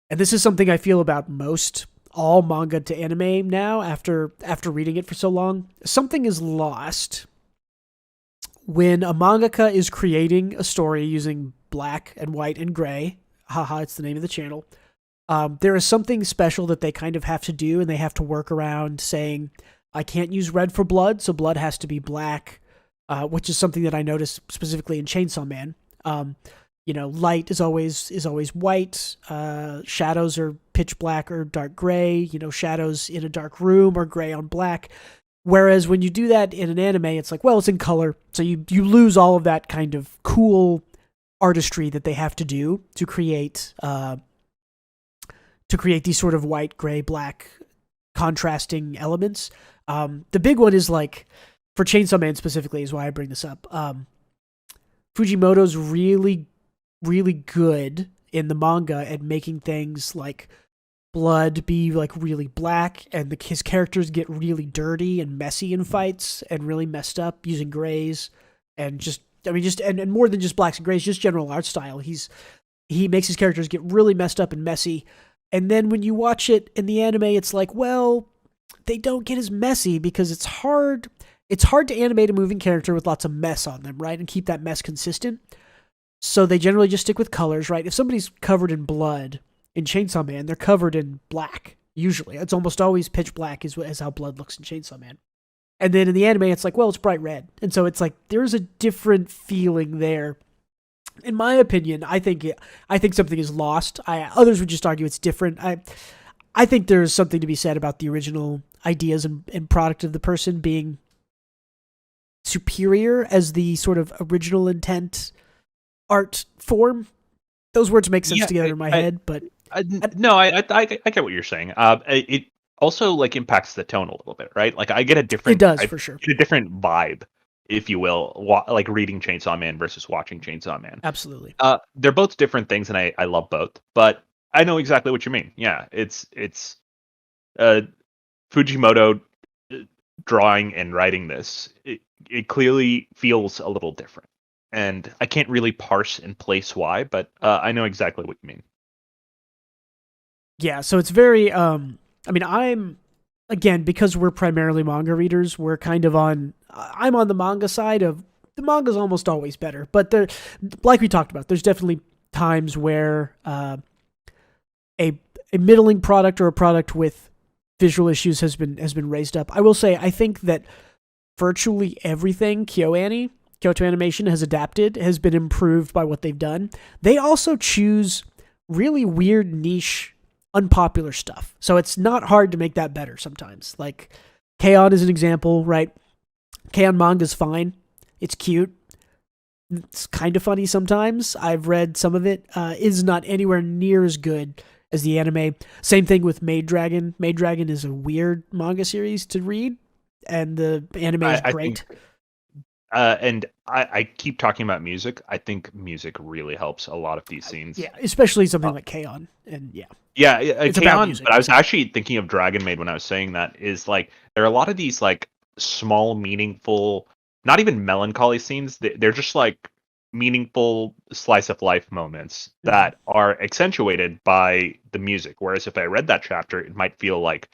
and this is something I feel about most all manga to anime now after reading it for so long, something is lost when a mangaka is creating a story using black and white and gray. Haha, it's the name of the channel. There is something special that they kind of have to do, and they have to work around saying, I can't use red for blood, so blood has to be black, which is something that I noticed specifically in Chainsaw Man. Light is always white. Shadows are pitch black or dark gray. Shadows in a dark room are gray on black. Whereas when you do that in an anime, it's like, well, it's in color, so you lose all of that kind of cool artistry that they have to do to create these sort of white, gray, black contrasting elements. The big one is like, for Chainsaw Man specifically, is why I bring this up. Fujimoto's really, really good in the manga at making things like blood be like really black, and his characters get really dirty and messy in fights and really messed up using grays and and more than just blacks and grays, just general art style. He makes his characters get really messed up and messy. And then when you watch it in the anime, it's like, well, they don't get as messy because it's hard. It's hard to animate a moving character with lots of mess on them, right? And keep that mess consistent. So they generally just stick with colors, right? If somebody's covered in blood in Chainsaw Man, they're covered in black, usually. It's almost always pitch black is how blood looks in Chainsaw Man. And then in the anime, it's like, well, it's bright red. And so it's like, there's a different feeling there. In my opinion, I think something is lost. Others would just argue it's different. I think there's something to be said about the original ideas and product of the person being superior as the sort of original intent art form. Those words make sense together in my head, but I get what you're saying. It also like impacts the tone a little bit, right? Like I get a different. It does for sure. Get a different vibe if you will, like reading Chainsaw Man versus watching Chainsaw Man. Absolutely. They're both different things, and I love both. But I know exactly what you mean. Yeah, it's uh, Fujimoto drawing and writing this. It clearly feels a little different, and I can't really parse and place why, but I know exactly what you mean. Yeah, so it's very I mean, I'm again, because we're primarily manga readers, we're kind of on I'm on the manga side of the manga's almost always better, but there, like we talked about, there's definitely times where a a middling product or a product with visual issues has been raised up. I will say I think that virtually everything Kyoto Animation has adapted has been improved by what they've done. They also choose really weird niche unpopular stuff. So it's not hard to make that better sometimes. Like K-On! Is an example, right? K-On! Manga's fine. It's cute. It's kind of funny sometimes. I've read some of it. Is not anywhere near as good as the anime. Same thing with Maid Dragon. Maid Dragon is a weird manga series to read, and the anime is great. And I keep talking about music. I think music really helps a lot of these scenes. Yeah, especially something like K-On! And yeah. Yeah, it's K-On! About music. But I was actually thinking of Dragon Maid when I was saying that. Is like there are a lot of these like small, meaningful, not even melancholy scenes. They're just like meaningful slice of life moments that are accentuated by the music. Whereas if I read that chapter, it might feel like,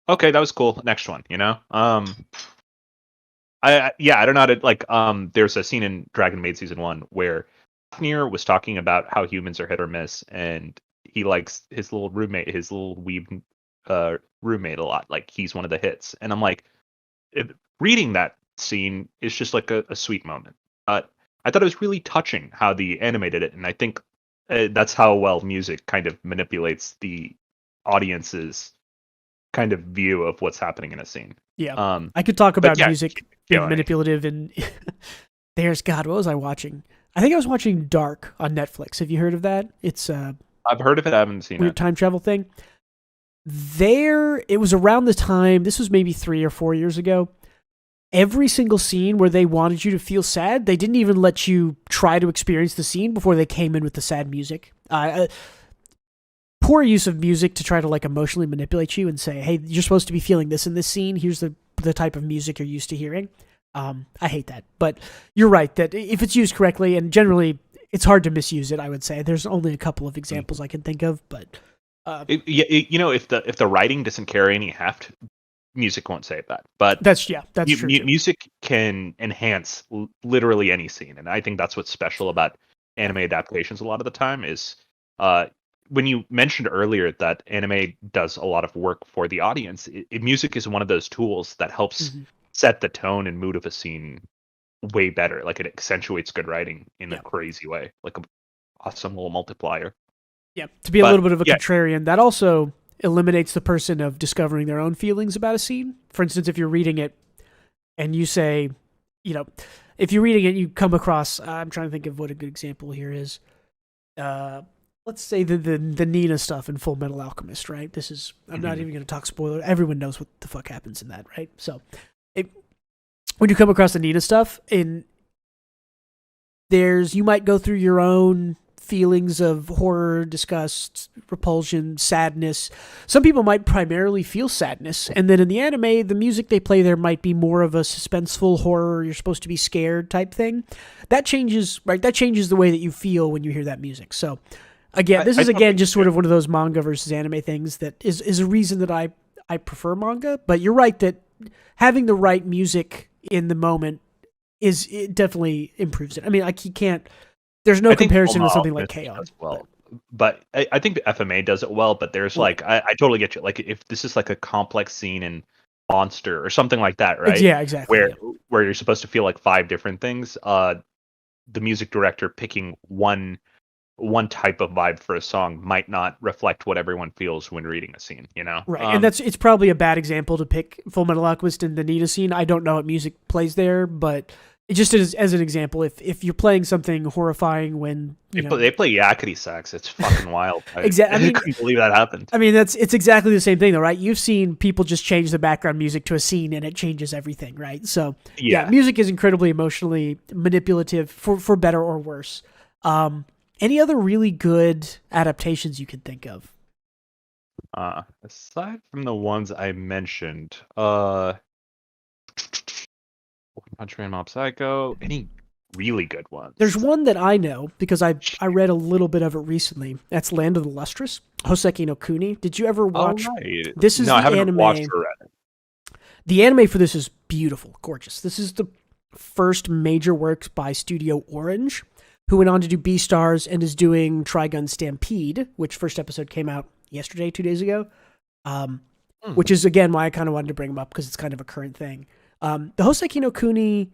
okay, that was cool. Next one, you know. I don't know how to like. There's a scene in Dragon Maid season 1 where Fafnir was talking about how humans are hit or miss, and he likes his little roommate, his little weeb roommate a lot. Like he's one of the hits, and I'm like, reading that scene is just like a sweet moment. I thought it was really touching how they animated it, and I think that's how well music kind of manipulates the audience's kind of view of what's happening in a scene. Yeah, I could talk about yeah, music being manipulative, and there's God. What was I watching? I think I was watching Dark on Netflix. Have you heard of that? It's I've heard of it. I haven't seen weird it. Time travel thing. It was around the time. This was maybe 3 or 4 years ago. Every single scene where they wanted you to feel sad, they didn't even let you try to experience the scene before they came in with the sad music. Poor use of music to try to like emotionally manipulate you and say, hey, you're supposed to be feeling this in this scene. Here's the type of music you're used to hearing. I hate that. But you're right that if it's used correctly, and generally it's hard to misuse it, I would say. There's only a couple of examples I can think of, but if the writing doesn't carry any heft, music won't save that. But that's true. Music can enhance literally any scene, and I think that's what's special about anime adaptations a lot of the time is when you mentioned earlier that anime does a lot of work for the audience, music is one of those tools that helps set the tone and mood of a scene way better. Like it accentuates good writing in a crazy way, like a awesome little multiplier. Yeah, to be a little bit of a contrarian, that also eliminates the person of discovering their own feelings about a scene. For instance, if you're reading it and you say, if you're reading it, you come across, I'm trying to think of what a good example here is. Let's say the Nina stuff in Full Metal Alchemist, right? I'm not even going to talk spoiler. Everyone knows what the fuck happens in that, right? So when you come across the Nina stuff, you might go through your own feelings of horror, disgust, repulsion, sadness. Some people might primarily feel sadness, and then in the anime, the music they play there might be more of a suspenseful horror, you're supposed to be scared type thing. That changes, right? That changes the way that you feel when you hear that music. So again, this is just sort of one of those manga versus anime things that is a reason that I prefer manga, but you're right that having the right music in the moment it definitely improves it. I mean, you can't. There's no comparison with something like K-On! Well, but I think the FMA does it well. But there's I totally get you. Like if this is like a complex scene in Monster or something like that, right? Yeah, exactly. Where you're supposed to feel like 5 different things. The music director picking one type of vibe for a song might not reflect what everyone feels when reading a scene. Right, and it's probably a bad example to pick Full Metal Alchemist and the Nina scene. I don't know what music plays there, but Just as an example, if you're playing something horrifying when They play yakety sax. It's fucking wild. exactly. I couldn't believe that happened. I mean, it's exactly the same thing, though, right? You've seen people just change the background music to a scene, and it changes everything, right? So, yeah, music is incredibly emotionally manipulative for better or worse. Any other really good adaptations you can think of? Aside from the ones I mentioned, Punch Man Mob Psycho, any really good ones? There's one that I know because I read a little bit of it recently. That's Land of the Lustrous, Hoseki no Kuni. Did you ever watch? Right. This is no, the I haven't anime. watched or read it. The anime for this is beautiful, gorgeous. This is the first major work by Studio Orange, who went on to do Beastars and is doing Trigun Stampede, which first episode came out yesterday, 2 days ago. Which is, again, why I kind of wanted to bring them up, because it's kind of a current thing. The Hoseki no Kuni,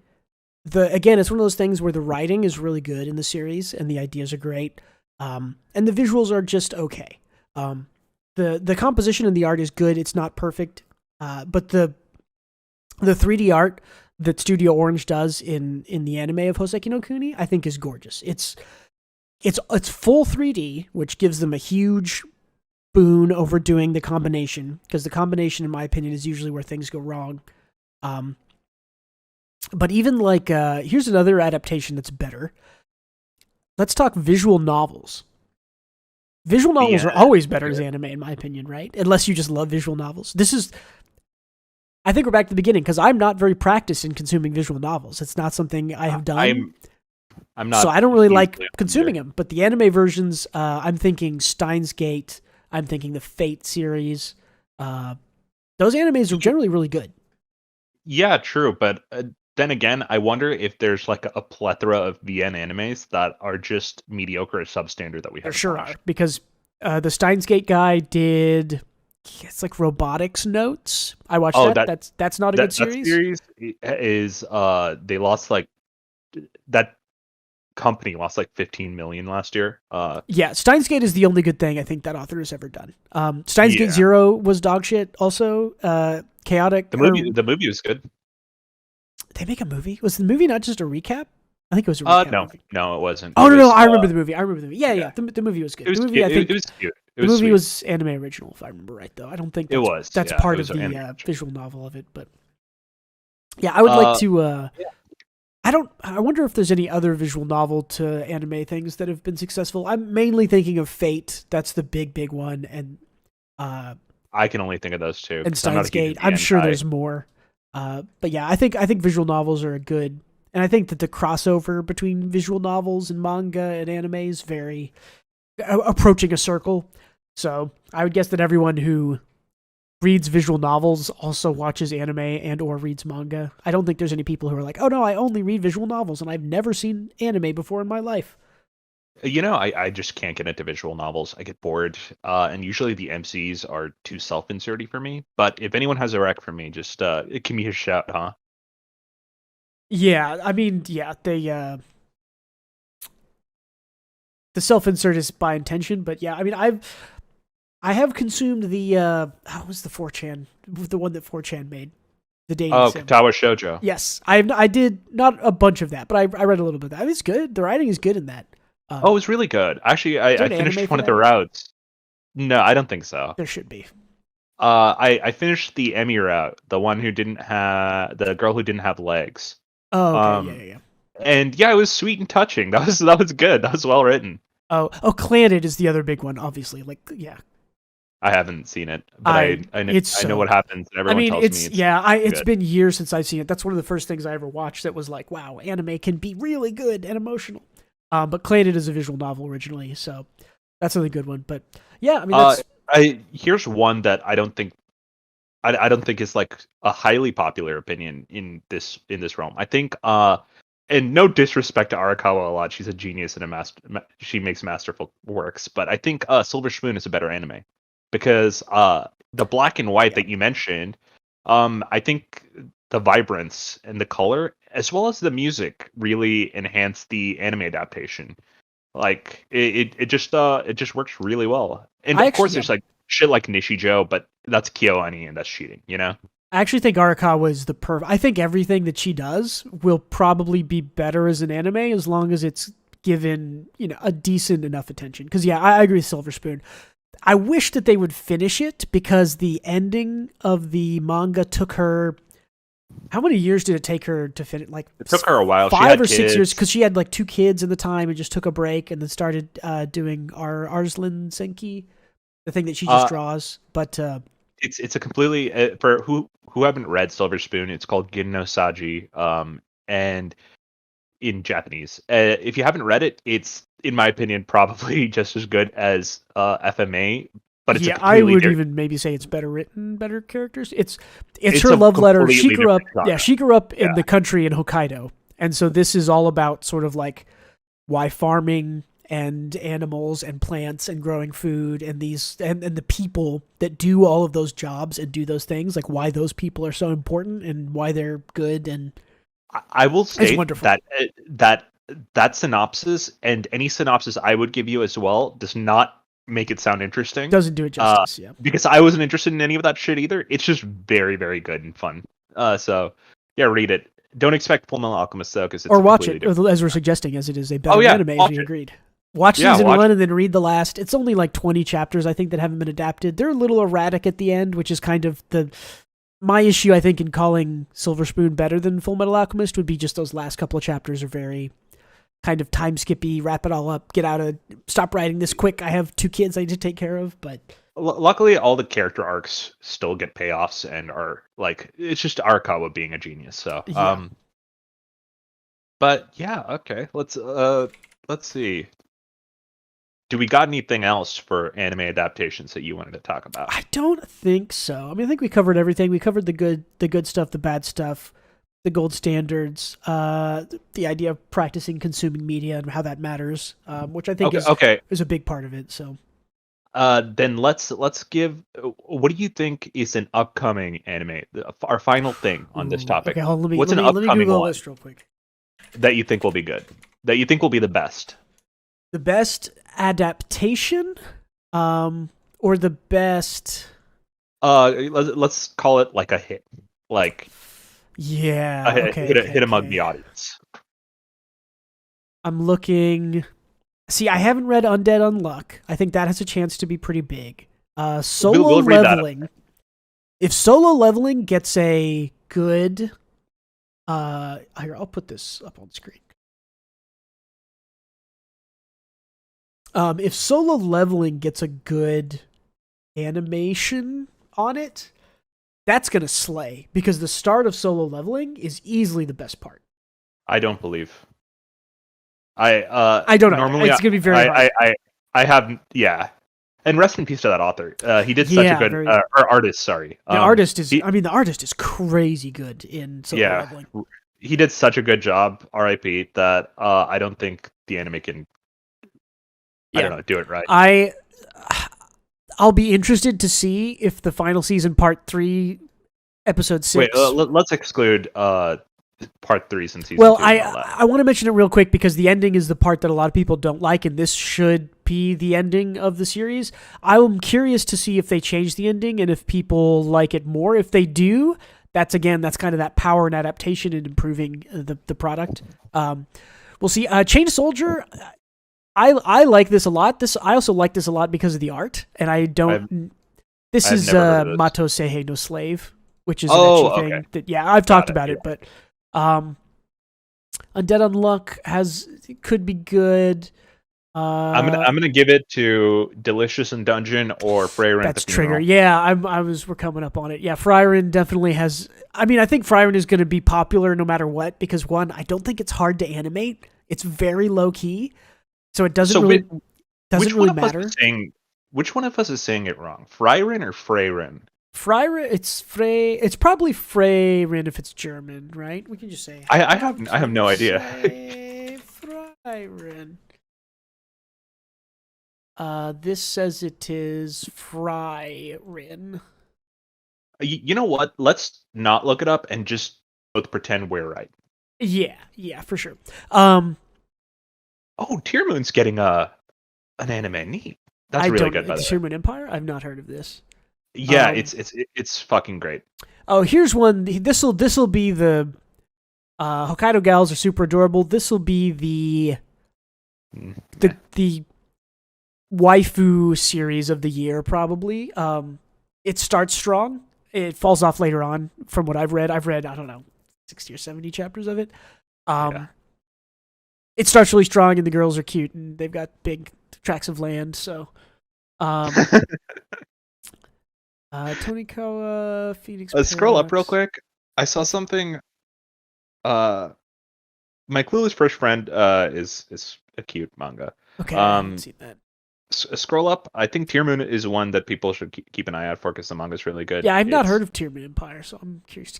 again, it's one of those things where the writing is really good in the series and the ideas are great, and the visuals are just okay. The composition and the art is good. It's not perfect, but the 3D art that Studio Orange does in the anime of Hoseki no Kuni, I think, is gorgeous. It's full 3D, which gives them a huge boon over doing the combination, because the combination, in my opinion, is usually where things go wrong. But even here's another adaptation that's better. Let's talk visual novels. Visual novels are always better as anime, in my opinion, right? Unless you just love visual novels. I think we're back to the beginning, because I'm not very practiced in consuming visual novels. It's not something I have done. I'm not. So I don't really like consuming them. But the anime versions, I'm thinking Steins Gate. I'm thinking the Fate series. Those animes are generally really good. Yeah, true. But then again, I wonder if there's like a plethora of VN animes that are just mediocre or substandard that we have. There sure are, because the Steins Gate guy did. It's like Robotics Notes. I watched that. That's not a good series. That series is they lost that company lost like 15 million last year. Yeah, Steins Gate is the only good thing I think that author has ever done. Steins Gate Zero was dog shit. Also, chaotic. The movie was good. They make a movie. Was the movie not just a recap? I think it was a recap. No, it wasn't. Oh, no, I remember the movie. Yeah. The movie was good. It was movie, cute. It was cute. The movie was anime original, if I remember right, though. I don't think that's part of the visual novel of it, but yeah, I would like to. I wonder if there's any other visual novel to anime things that have been successful. I'm mainly thinking of Fate. That's the big one, and I can only think of those two. And Steins Gate. I'm sure there's more, but yeah, I think visual novels are a good, and I think that the crossover between visual novels and manga and anime is very approaching a circle. So I would guess that everyone who reads visual novels also watches anime and or reads manga. I don't think there's any people who are like, oh no, I only read visual novels and I've never seen anime before in my life. I just can't get into visual novels. I get bored, and usually the MCs are too self-inserty for me. But if anyone has a rec for me, just give me a shout, huh? Yeah, I mean, yeah, the self-insert is by intention, but yeah, I mean, I have consumed the what was the 4chan, the one that 4chan made, the dating sim. Katawa Shoujo. Yes, I did not a bunch of that, but I read a little bit of that. I mean, it's good. The writing is good in that. It was really good. Actually, I finished one of the routes. No, I don't think so. There should be. I finished the Emmy route, the one who didn't have the girl who didn't have legs. Oh, okay, yeah. And yeah, it was sweet and touching. That was good. That was well written. Oh, Clanted is the other big one, obviously. Like, yeah. I haven't seen it, but I know what happens. And everyone tells me it's been years since I've seen it. That's one of the first things I ever watched that was like, wow, anime can be really good and emotional. But Clanted is a visual novel originally, so that's a really good one. But yeah, I mean, here's one that I don't think is like a highly popular opinion in this realm. I think, and no disrespect to Arakawa a lot, she's a genius and she makes masterful works. But I think Silver Spoon is a better anime. Because the black and white that you mentioned, I think the vibrance and the color, as well as the music, really enhance the anime adaptation. Like it just works really well. And of course, there's like shit like Nishijo, but that's KyoAni and that's cheating, you know. I actually think Arakawa is the perfect. I think everything that she does will probably be better as an anime as long as it's given a decent enough attention. Because yeah, I agree with Silver Spoon. I wish that they would finish it because the ending of the manga took her. How many years did it take her to finish? Like it took her a while. 5 or 6 years because she had like 2 kids in the time and just took a break and then started doing our Arslan Senki, the thing that she just draws. But it's a completely for who haven't read Silver Spoon. It's called Gin no Saji, and in Japanese. If you haven't read it, it's in my opinion probably just as good as FMA. But it's I would even maybe say it's better written, better characters. It's her love letter. She grew up, she grew up in the country in Hokkaido, and so this is all about sort of like why farming and animals and plants and growing food and these and the people that do all of those jobs and do those things, like why those people are so important and why they're good. And I will say that synopsis and any synopsis I would give you as well does not make it sound interesting. Doesn't do it justice, yeah. Because I wasn't interested in any of that shit either. It's just very, very good and fun. So yeah, read it. Don't expect Full Metal Alchemist though, because or watch it as we're suggesting, as it is a better anime. If you agreed, watch season 1 and then read the last. It's only like 20 chapters, I think, that haven't been adapted. They're a little erratic at the end, which is kind of my issue. I think in calling Silver Spoon better than Full Metal Alchemist would be just those last couple of chapters are very kind of time skippy, wrap it all up, stop writing this quick. I have 2 kids I need to take care of, but luckily all the character arcs still get payoffs and are like, it's just Arakawa being a genius. So, but yeah, okay. Let's see. Do we got anything else for anime adaptations that you wanted to talk about? I don't think so. I mean, I think we covered everything. We covered the good stuff, the bad stuff, the gold standards, the idea of practicing consuming media and how that matters, which I think is a big part of it. So, then let's give. What do you think is an upcoming anime? Our final thing on this topic. Okay, hold on, What's an upcoming Google one list real quick that you think will be good? That you think will be the best? The best adaptation, or the best? Let's call it like a hit. Like. Yeah, hit among the audience. I'm looking. See, I haven't read Undead Unluck. I think that has a chance to be pretty big. Solo Leveling. If Solo Leveling gets a good, here, I'll put this up on the screen. If Solo Leveling gets a good animation on it, that's going to slay, because the start of Solo Leveling is easily the best part. I don't believe. I don't know. Normally, it's going to be very hard. I have, yeah. And rest in peace to that author. He did such a good, or artist, sorry. The artist is crazy good in Solo Leveling. He did such a good job, RIP, that I don't think the anime can, I don't know, do it right. I'll be interested to see if the final season, part 3, episode 6. Wait, let's exclude part 3 since season 2. Well, I want to mention it real quick because the ending is the part that a lot of people don't like, and this should be the ending of the series. I'm curious to see if they change the ending and if people like it more. If they do, that's kind of that power and adaptation and improving the product. We'll see. Chain Soldier. I like this a lot. I also like this a lot because of the art, and I don't. This is Mato Seihei no Slave, which is an ecchi thing. That, I've talked about it, but Undead Unluck could be good. I'm gonna give it to Delicious in Dungeon or Freiren. That's Trigger. Yeah, we're coming up on it. Yeah, Freiren definitely has. I mean, I think Freiren is going to be popular no matter what because one, I don't think it's hard to animate. It's very low key. So it doesn't really matter. Which one of us is saying it wrong? Freiren or Freiren? Freiren. It's probably Freiren if it's German, right? We can just say. I have no idea. Freiren. This says it is Freiren. You know what? Let's not look it up and just both pretend we're right. Yeah, for sure. Oh, Tear Moon's getting an anime. Neat. That's really good, by the way. Tear Moon Empire? I've not heard of this. Yeah, it's fucking great. Oh, here's one. This'll be the Hokkaido gals are super adorable. This'll be the waifu series of the year, probably. It starts strong. It falls off later on, from what I've read. I don't know, 60 or 70 chapters of it. It starts really strong, and the girls are cute, and they've got big tracts of land. So, Tonikawa, Phoenix. Scroll up real quick. I saw something. My Clueless First Friend is a cute manga. Okay, I haven't seen that. Scroll up. I think Tear Moon is one that people should keep an eye out for because the manga is really good. Yeah, I've not heard of Tear Moon Empire, so I'm curious.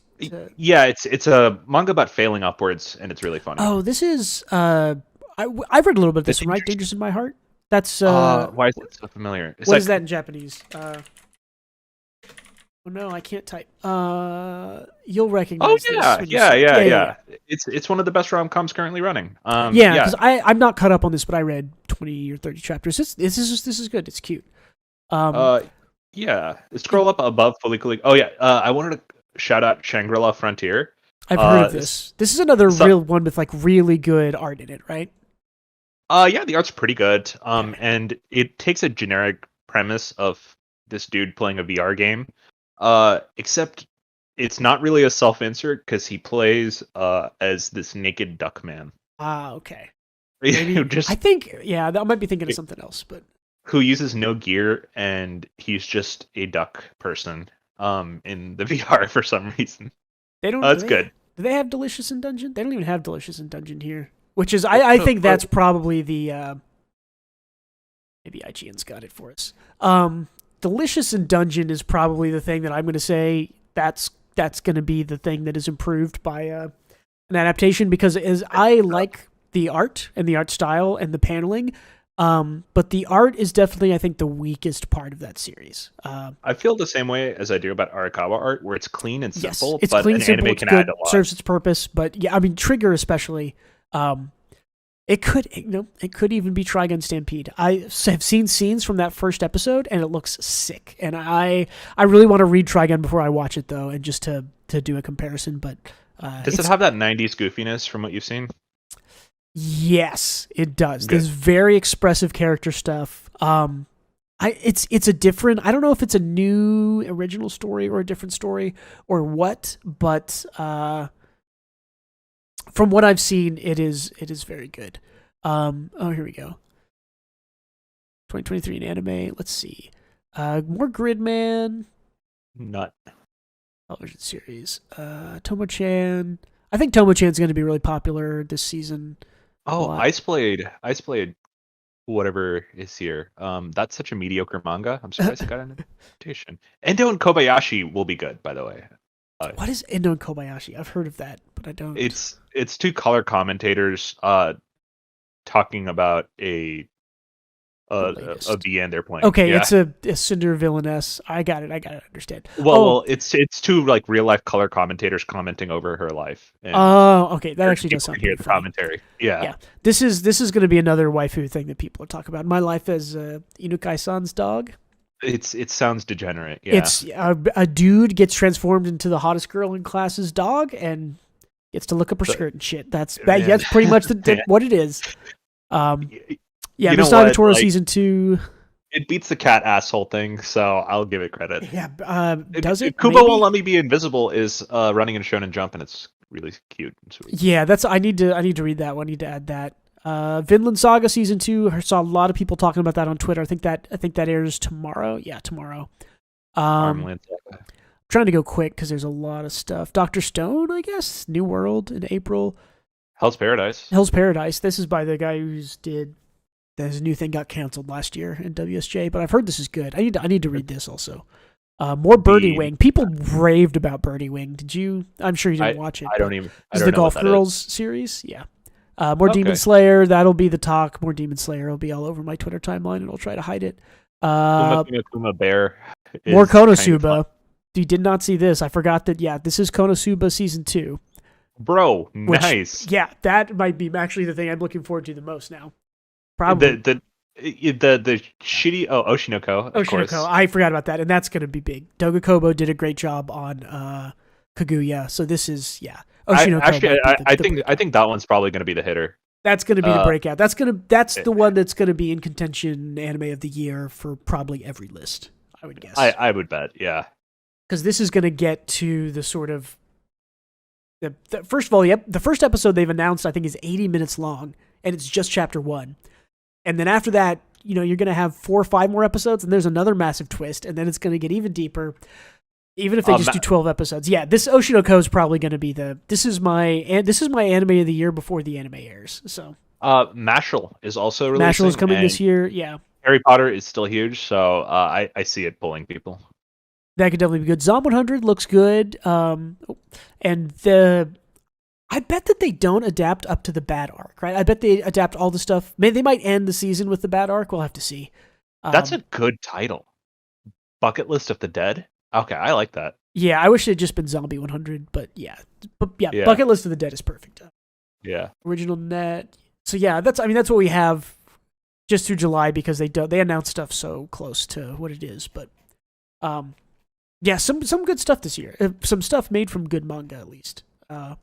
Yeah, it's a manga about failing upwards, and it's really funny. Oh, this is I've read a little bit of this one, right? Dangerous in My Heart. That's why is it so familiar? What is that in Japanese? Oh no, I can't type. You'll recognize this. Yeah. It's one of the best rom-coms currently running. Because I'm not caught up on this, but I read 20 or 30 chapters. This is good. It's cute. Yeah. Scroll up above Fully Cooley. Oh yeah. I wanted to shout out Shangri-La Frontier. I've heard of this. This is another real one with like really good art in it, right? Yeah, the art's pretty good. And it takes a generic premise of this dude playing a VR game. Except it's not really a self-insert because he plays as this naked duck man. Okay. I think, I might be thinking of something else, but who uses no gear and he's just a duck person in the VR for some reason. They don't. That's good. Do they have Delicious in Dungeon? They don't even have Delicious in Dungeon here, which is I think that's probably the maybe IGN's got it for us. Delicious in Dungeon is probably the thing that I'm going to say that's going to be the thing that is improved by an adaptation, because I like the art and the art style and the paneling, but the art is definitely, I think, the weakest part of that series. I feel the same way as I do about Arakawa art, where it's clean and simple. Yes, it's but clean, an simple, anime it's can good, add a lot. serves its purpose. But yeah, I mean, Trigger especially. It could even be Trigun Stampede. I have seen scenes from that first episode, and it looks sick. And I really want to read Trigun before I watch it, though, and just to do a comparison. But does it have that 90s goofiness from what you've seen? Yes, it does. Good. There's very expressive character stuff. It's a different. I don't know if it's a new original story or a different story or what, but from what I've seen, it is very good. Here we go. 2023 in anime. Let's see. More Gridman. Nut. Television series. Tomo-Chan. I think Tomo-Chan's going to be really popular this season. Oh, Ice Blade, whatever is here. That's such a mediocre manga. I'm surprised it got an invitation. Endo and Kobayashi will be good, by the way. What is Endo and Kobayashi? I've heard of that, but I don't. It's two color commentators talking about a VN they're playing. Okay, yeah. It's a Cinder villainess. I got it. Understand. Well, it's two like real life color commentators commenting over her life. Okay, that actually does sound. Hear the commentary. Yeah. This is going to be another waifu thing that people are talking about. My life as Inukai-san's dog. It sounds degenerate. Yeah. It's a dude gets transformed into the hottest girl in class's dog and gets to look up her skirt and shit. That's pretty much what it is. Yeah, Misada Toro season 2. It beats the cat asshole thing, so I'll give it credit. Yeah, does it? Kubo Won't Let Me Be Invisible is running in Shonen Jump, and it's really cute and sweet. Yeah, I need to read that one. I need to add that. Vinland Saga season 2. I saw a lot of people talking about that on Twitter. I think that airs tomorrow. Yeah, tomorrow. Trying to go quick because there's a lot of stuff. Dr. Stone, I guess. New World in April. Hell's Paradise. This is by the guy who's did. His new thing got canceled last year in WSJ, but I've heard this is good. I need to read this also. More Birdie Wing. People raved about Birdie Wing. Did you? I'm sure you didn't watch it. I don't even. This is the Golf Girls series. Yeah. More Demon Slayer. That'll be the talk. More Demon Slayer will be all over my Twitter timeline, and I'll try to hide it. Kuma Bear. More Konosuba. You did not see this. I forgot that. Yeah, this is Konosuba season 2. Bro, nice. Yeah, that might be actually the thing I'm looking forward to the most now. Probably. the shitty Oshinoko, of course. I forgot about that, and that's going to be big. Doga Kobo did a great job on Kaguya, so this is Oshinoko. I think that one's probably going to be the hitter. That's going to be the breakout. That's the one that's going to be in contention anime of the year for probably every list, I would guess. I would bet, yeah. Because this is going to get to the sort of first of all, the first episode they've announced I think is 80 minutes long, and it's just chapter 1. And then after that, you're going to have 4 or 5 more episodes, and there's another massive twist, and then it's going to get even deeper. Even if they just do 12 episodes. Yeah, this Oshinoko is probably going to be this is my anime of the year before the anime airs. So Mashal is also releasing. Mashal is coming this year, yeah. Harry Potter is still huge, so I see it pulling people. That could definitely be good. Zom 100 looks good. And I bet that they don't adapt up to the bad arc, right? I bet they adapt all the stuff. Maybe they might end the season with the bad arc. We'll have to see. That's a good title. Bucket List of the Dead? Okay, I like that. Yeah, I wish it had just been Zombie 100, but yeah. Bucket List of the Dead is perfect. Yeah. Original net. So yeah, that's what we have just through July because they announce stuff so close to what it is, but yeah, some good stuff this year. Some stuff made from good manga at least. Yeah.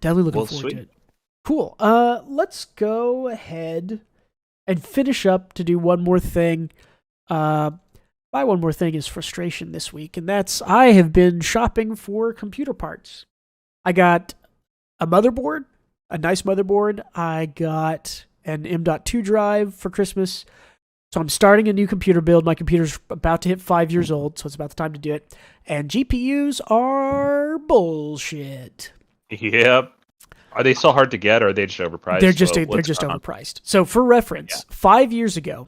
Definitely looking forward to it. Cool. Let's go ahead and finish up to do one more thing. My one more thing is frustration this week, and that's I have been shopping for computer parts. I got a motherboard, a nice motherboard. I got an M.2 drive for Christmas. So I'm starting a new computer build. My computer's about to hit 5 years old, so it's about the time to do it. And GPUs are bullshit. Yep. Are they so hard to get, or are they just overpriced? They're just overpriced. So for reference, 5 years ago,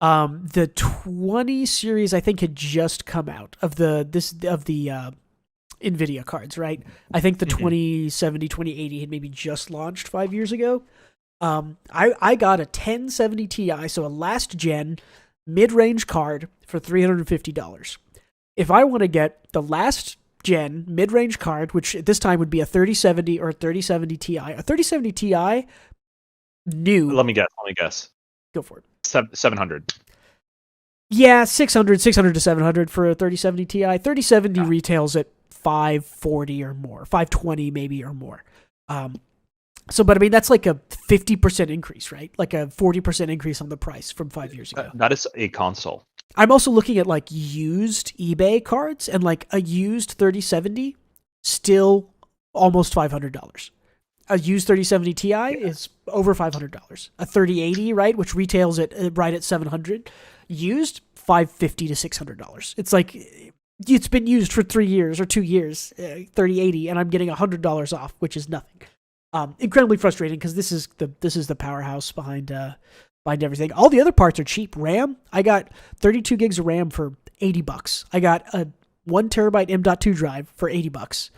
the 20 series I think had just come out of the NVIDIA cards, right? I think the 2070, 2080 had maybe just launched 5 years ago. I got a 1070 Ti, so a last gen mid-range card for $350. If I want to get the last gen mid-range card, which at this time would be a 3070 or a 3070 Ti, a 3070 Ti new. Let me guess. Go for it. 700. Yeah, 600 to 700 for a 3070 Ti. 3070 retails at 540 or more, 520 maybe or more. So, but I mean, that's like a 50% increase, right? Like a 40% increase on the price from 5 years ago. That is a console. I'm also looking at like used eBay cards, and like a used 3070 still almost $500. A used 3070 Ti is over $500. A 3080, right, which retails at right at $700, used $550 to $600. It's like it's been used for 3 years or 2 years, 3080, and I'm getting $100 off, which is nothing. Incredibly frustrating because this is the powerhouse behind everything. All the other parts are cheap. RAM, I got 32 gigs of RAM for $80. I got a 1 terabyte M.2 drive for $80.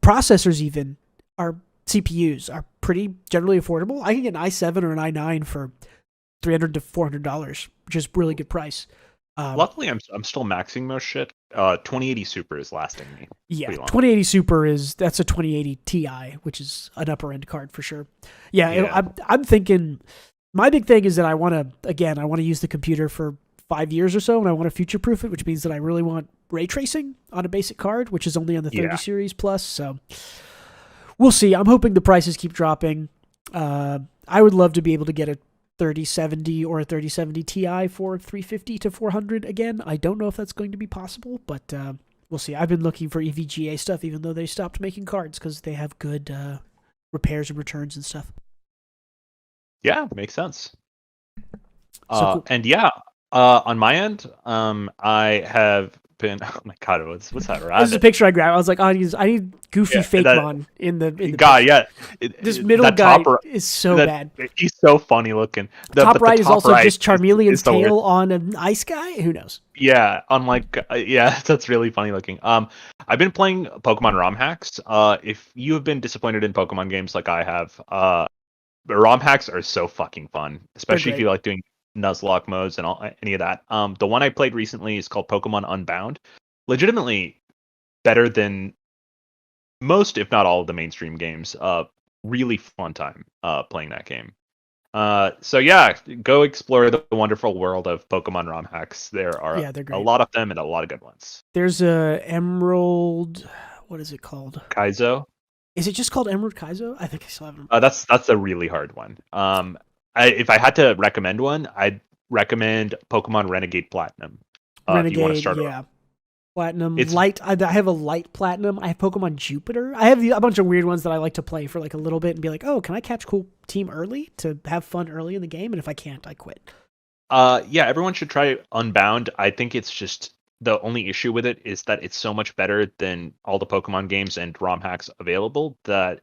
Processors even are CPUs are pretty generally affordable. I can get an i7 or an i9 for $300 to $400, which is really good price. Luckily, I'm still maxing most shit. 2080 Super is lasting me. Yeah, 2080 Super that's a 2080 Ti, which is an upper end card for sure. Yeah. I'm thinking my big thing is that I want to use the computer for 5 years or so, and I want to future proof it, which means that I really want ray tracing on a basic card, which is only on the 30 series plus. So we'll see. I'm hoping the prices keep dropping. I would love to be able to get a 3070 or a 3070 Ti for $350 to $400 again. I don't know if that's going to be possible, but we'll see. I've been looking for EVGA stuff, even though they stopped making cards because they have good repairs and returns and stuff. Yeah, makes sense. Cool. And yeah, on my end, I have been. Oh my god, what's that? This is a picture I grabbed. I was like, I need goofy fake Mon in the guy. Picture. Yeah, this middle guy is so bad. He's so funny looking. The top right is also just Charmeleon's tail on an ice guy. Who knows? Yeah, that's really funny looking. I've been playing Pokemon Romhacks. If you have been disappointed in Pokemon games like I have, Romhacks are so fucking fun, especially if you like doing Nuzlocke modes and any of that. The one I played recently is called Pokemon Unbound. Legitimately better than most, if not all, of the mainstream games. really fun time playing that game. So yeah, go explore the wonderful world of Pokemon Romhacks. There are Yeah, they're a great. lot of them and a lot of good ones. There's a Emerald. What is it called? Kaizo. Is it just called Emerald Kaizo? I think I still haven't. That's a really hard one. If I had to recommend one, I'd recommend Pokemon Renegade Platinum. If you want to Renegade, start, yeah. Platinum, it's light. I have a light platinum. I have Pokemon Jupiter. I have a bunch of weird ones that I like to play for like a little bit and be like, oh, can I catch cool team early to have fun early in the game? And if I can't, I quit. yeah, everyone should try Unbound. I think it's just the only issue with it is that it's so much better than all the Pokemon games and ROM hacks available that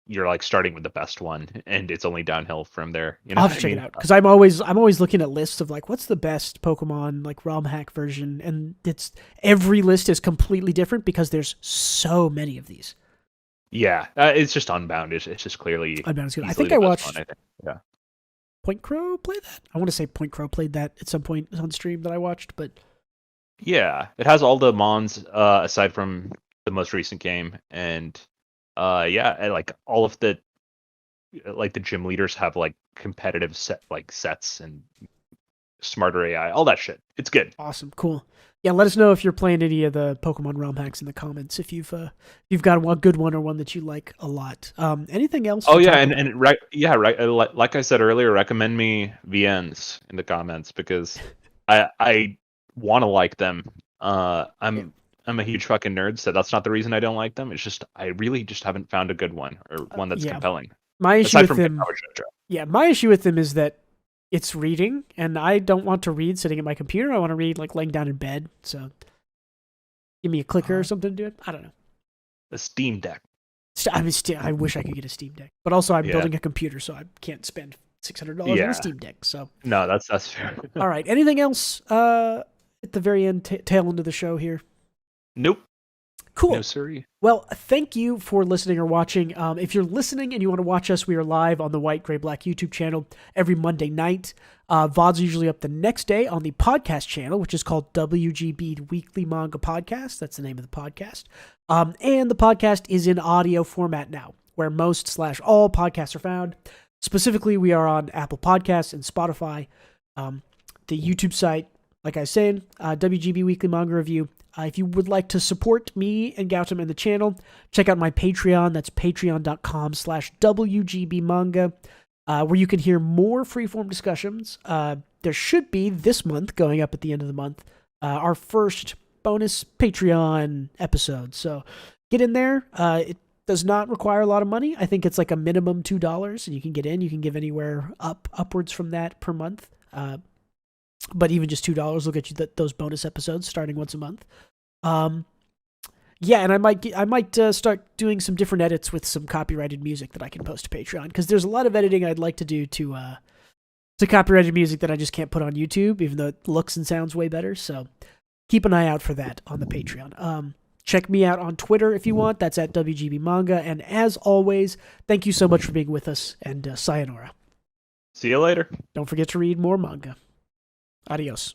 you're like starting with the best one and it's only downhill from there. You know I'll what have I to check mean? it out because I'm always looking at lists of like what's the best Pokemon like ROM hack version, and it's every list is completely different because there's so many of these. Yeah, it's just Unbound. It's just clearly Unbound is good. I easily think I the best watched one, I think. Yeah. Point Crow play that. I want to say Point Crow played that at some point on stream that I watched, but Yeah, it has all the mons aside from the most recent game, and yeah, and, like all of the like the gym leaders have like competitive sets and smarter AI, all that shit. It's good. awesome, cool. Yeah, let us know if you're playing any of the Pokemon ROM hacks in the comments. If you've got a good one or one that you like a lot. Anything else? Oh yeah, and right, yeah, right. Like I said earlier, recommend me VNs in the comments because I want to like them. I'm a huge fucking nerd, so that's not the reason I don't like them. It's just I really just haven't found a good one or one that's yeah. compelling. My issue Aside with from them, my issue with them is that it's reading, and I don't want to read sitting at my computer. I want to read like laying down in bed. So give me a clicker or something to do it. I don't know. The Steam Deck. I wish I could get a Steam Deck, but also I'm Yeah. building a computer, so I can't spend $600 on Yeah. a Steam Deck. So No, that's fair. all right. Anything else at the very end, tail end of the show here? Nope. Cool. No, sorry. Well, thank you for listening or watching. If you're listening and you want to watch us, we are live on the White Gray Black YouTube channel every Monday night. VODs are usually up the next day on the podcast channel, which is called WGB Weekly Manga Podcast. That's the name of the podcast. And the podcast is in audio format now, where most/all podcasts are found. Specifically, we are on Apple Podcasts and Spotify. The YouTube site, like I was saying, WGB Weekly Manga Review. If you would like to support me and Gautam and the channel, check out my Patreon. That's patreon.com/WGBmanga, where you can hear more freeform discussions. There should be this month, going up at the end of the month, our first bonus Patreon episode. So get in there. It does not require a lot of money. I think it's like a minimum $2, and you can get in. You can give anywhere upwards from that per month. But even just $2 will get you those bonus episodes starting once a month. Yeah, and I might start doing some different edits with some copyrighted music that I can post to Patreon, because there's a lot of editing I'd like to do to copyrighted music that I just can't put on YouTube, even though it looks and sounds way better. So keep an eye out for that on the Patreon. Check me out on Twitter if you want. That's at WGB Manga. And as always, thank you so much for being with us, and sayonara. See you later. Don't forget to read more manga. Adios.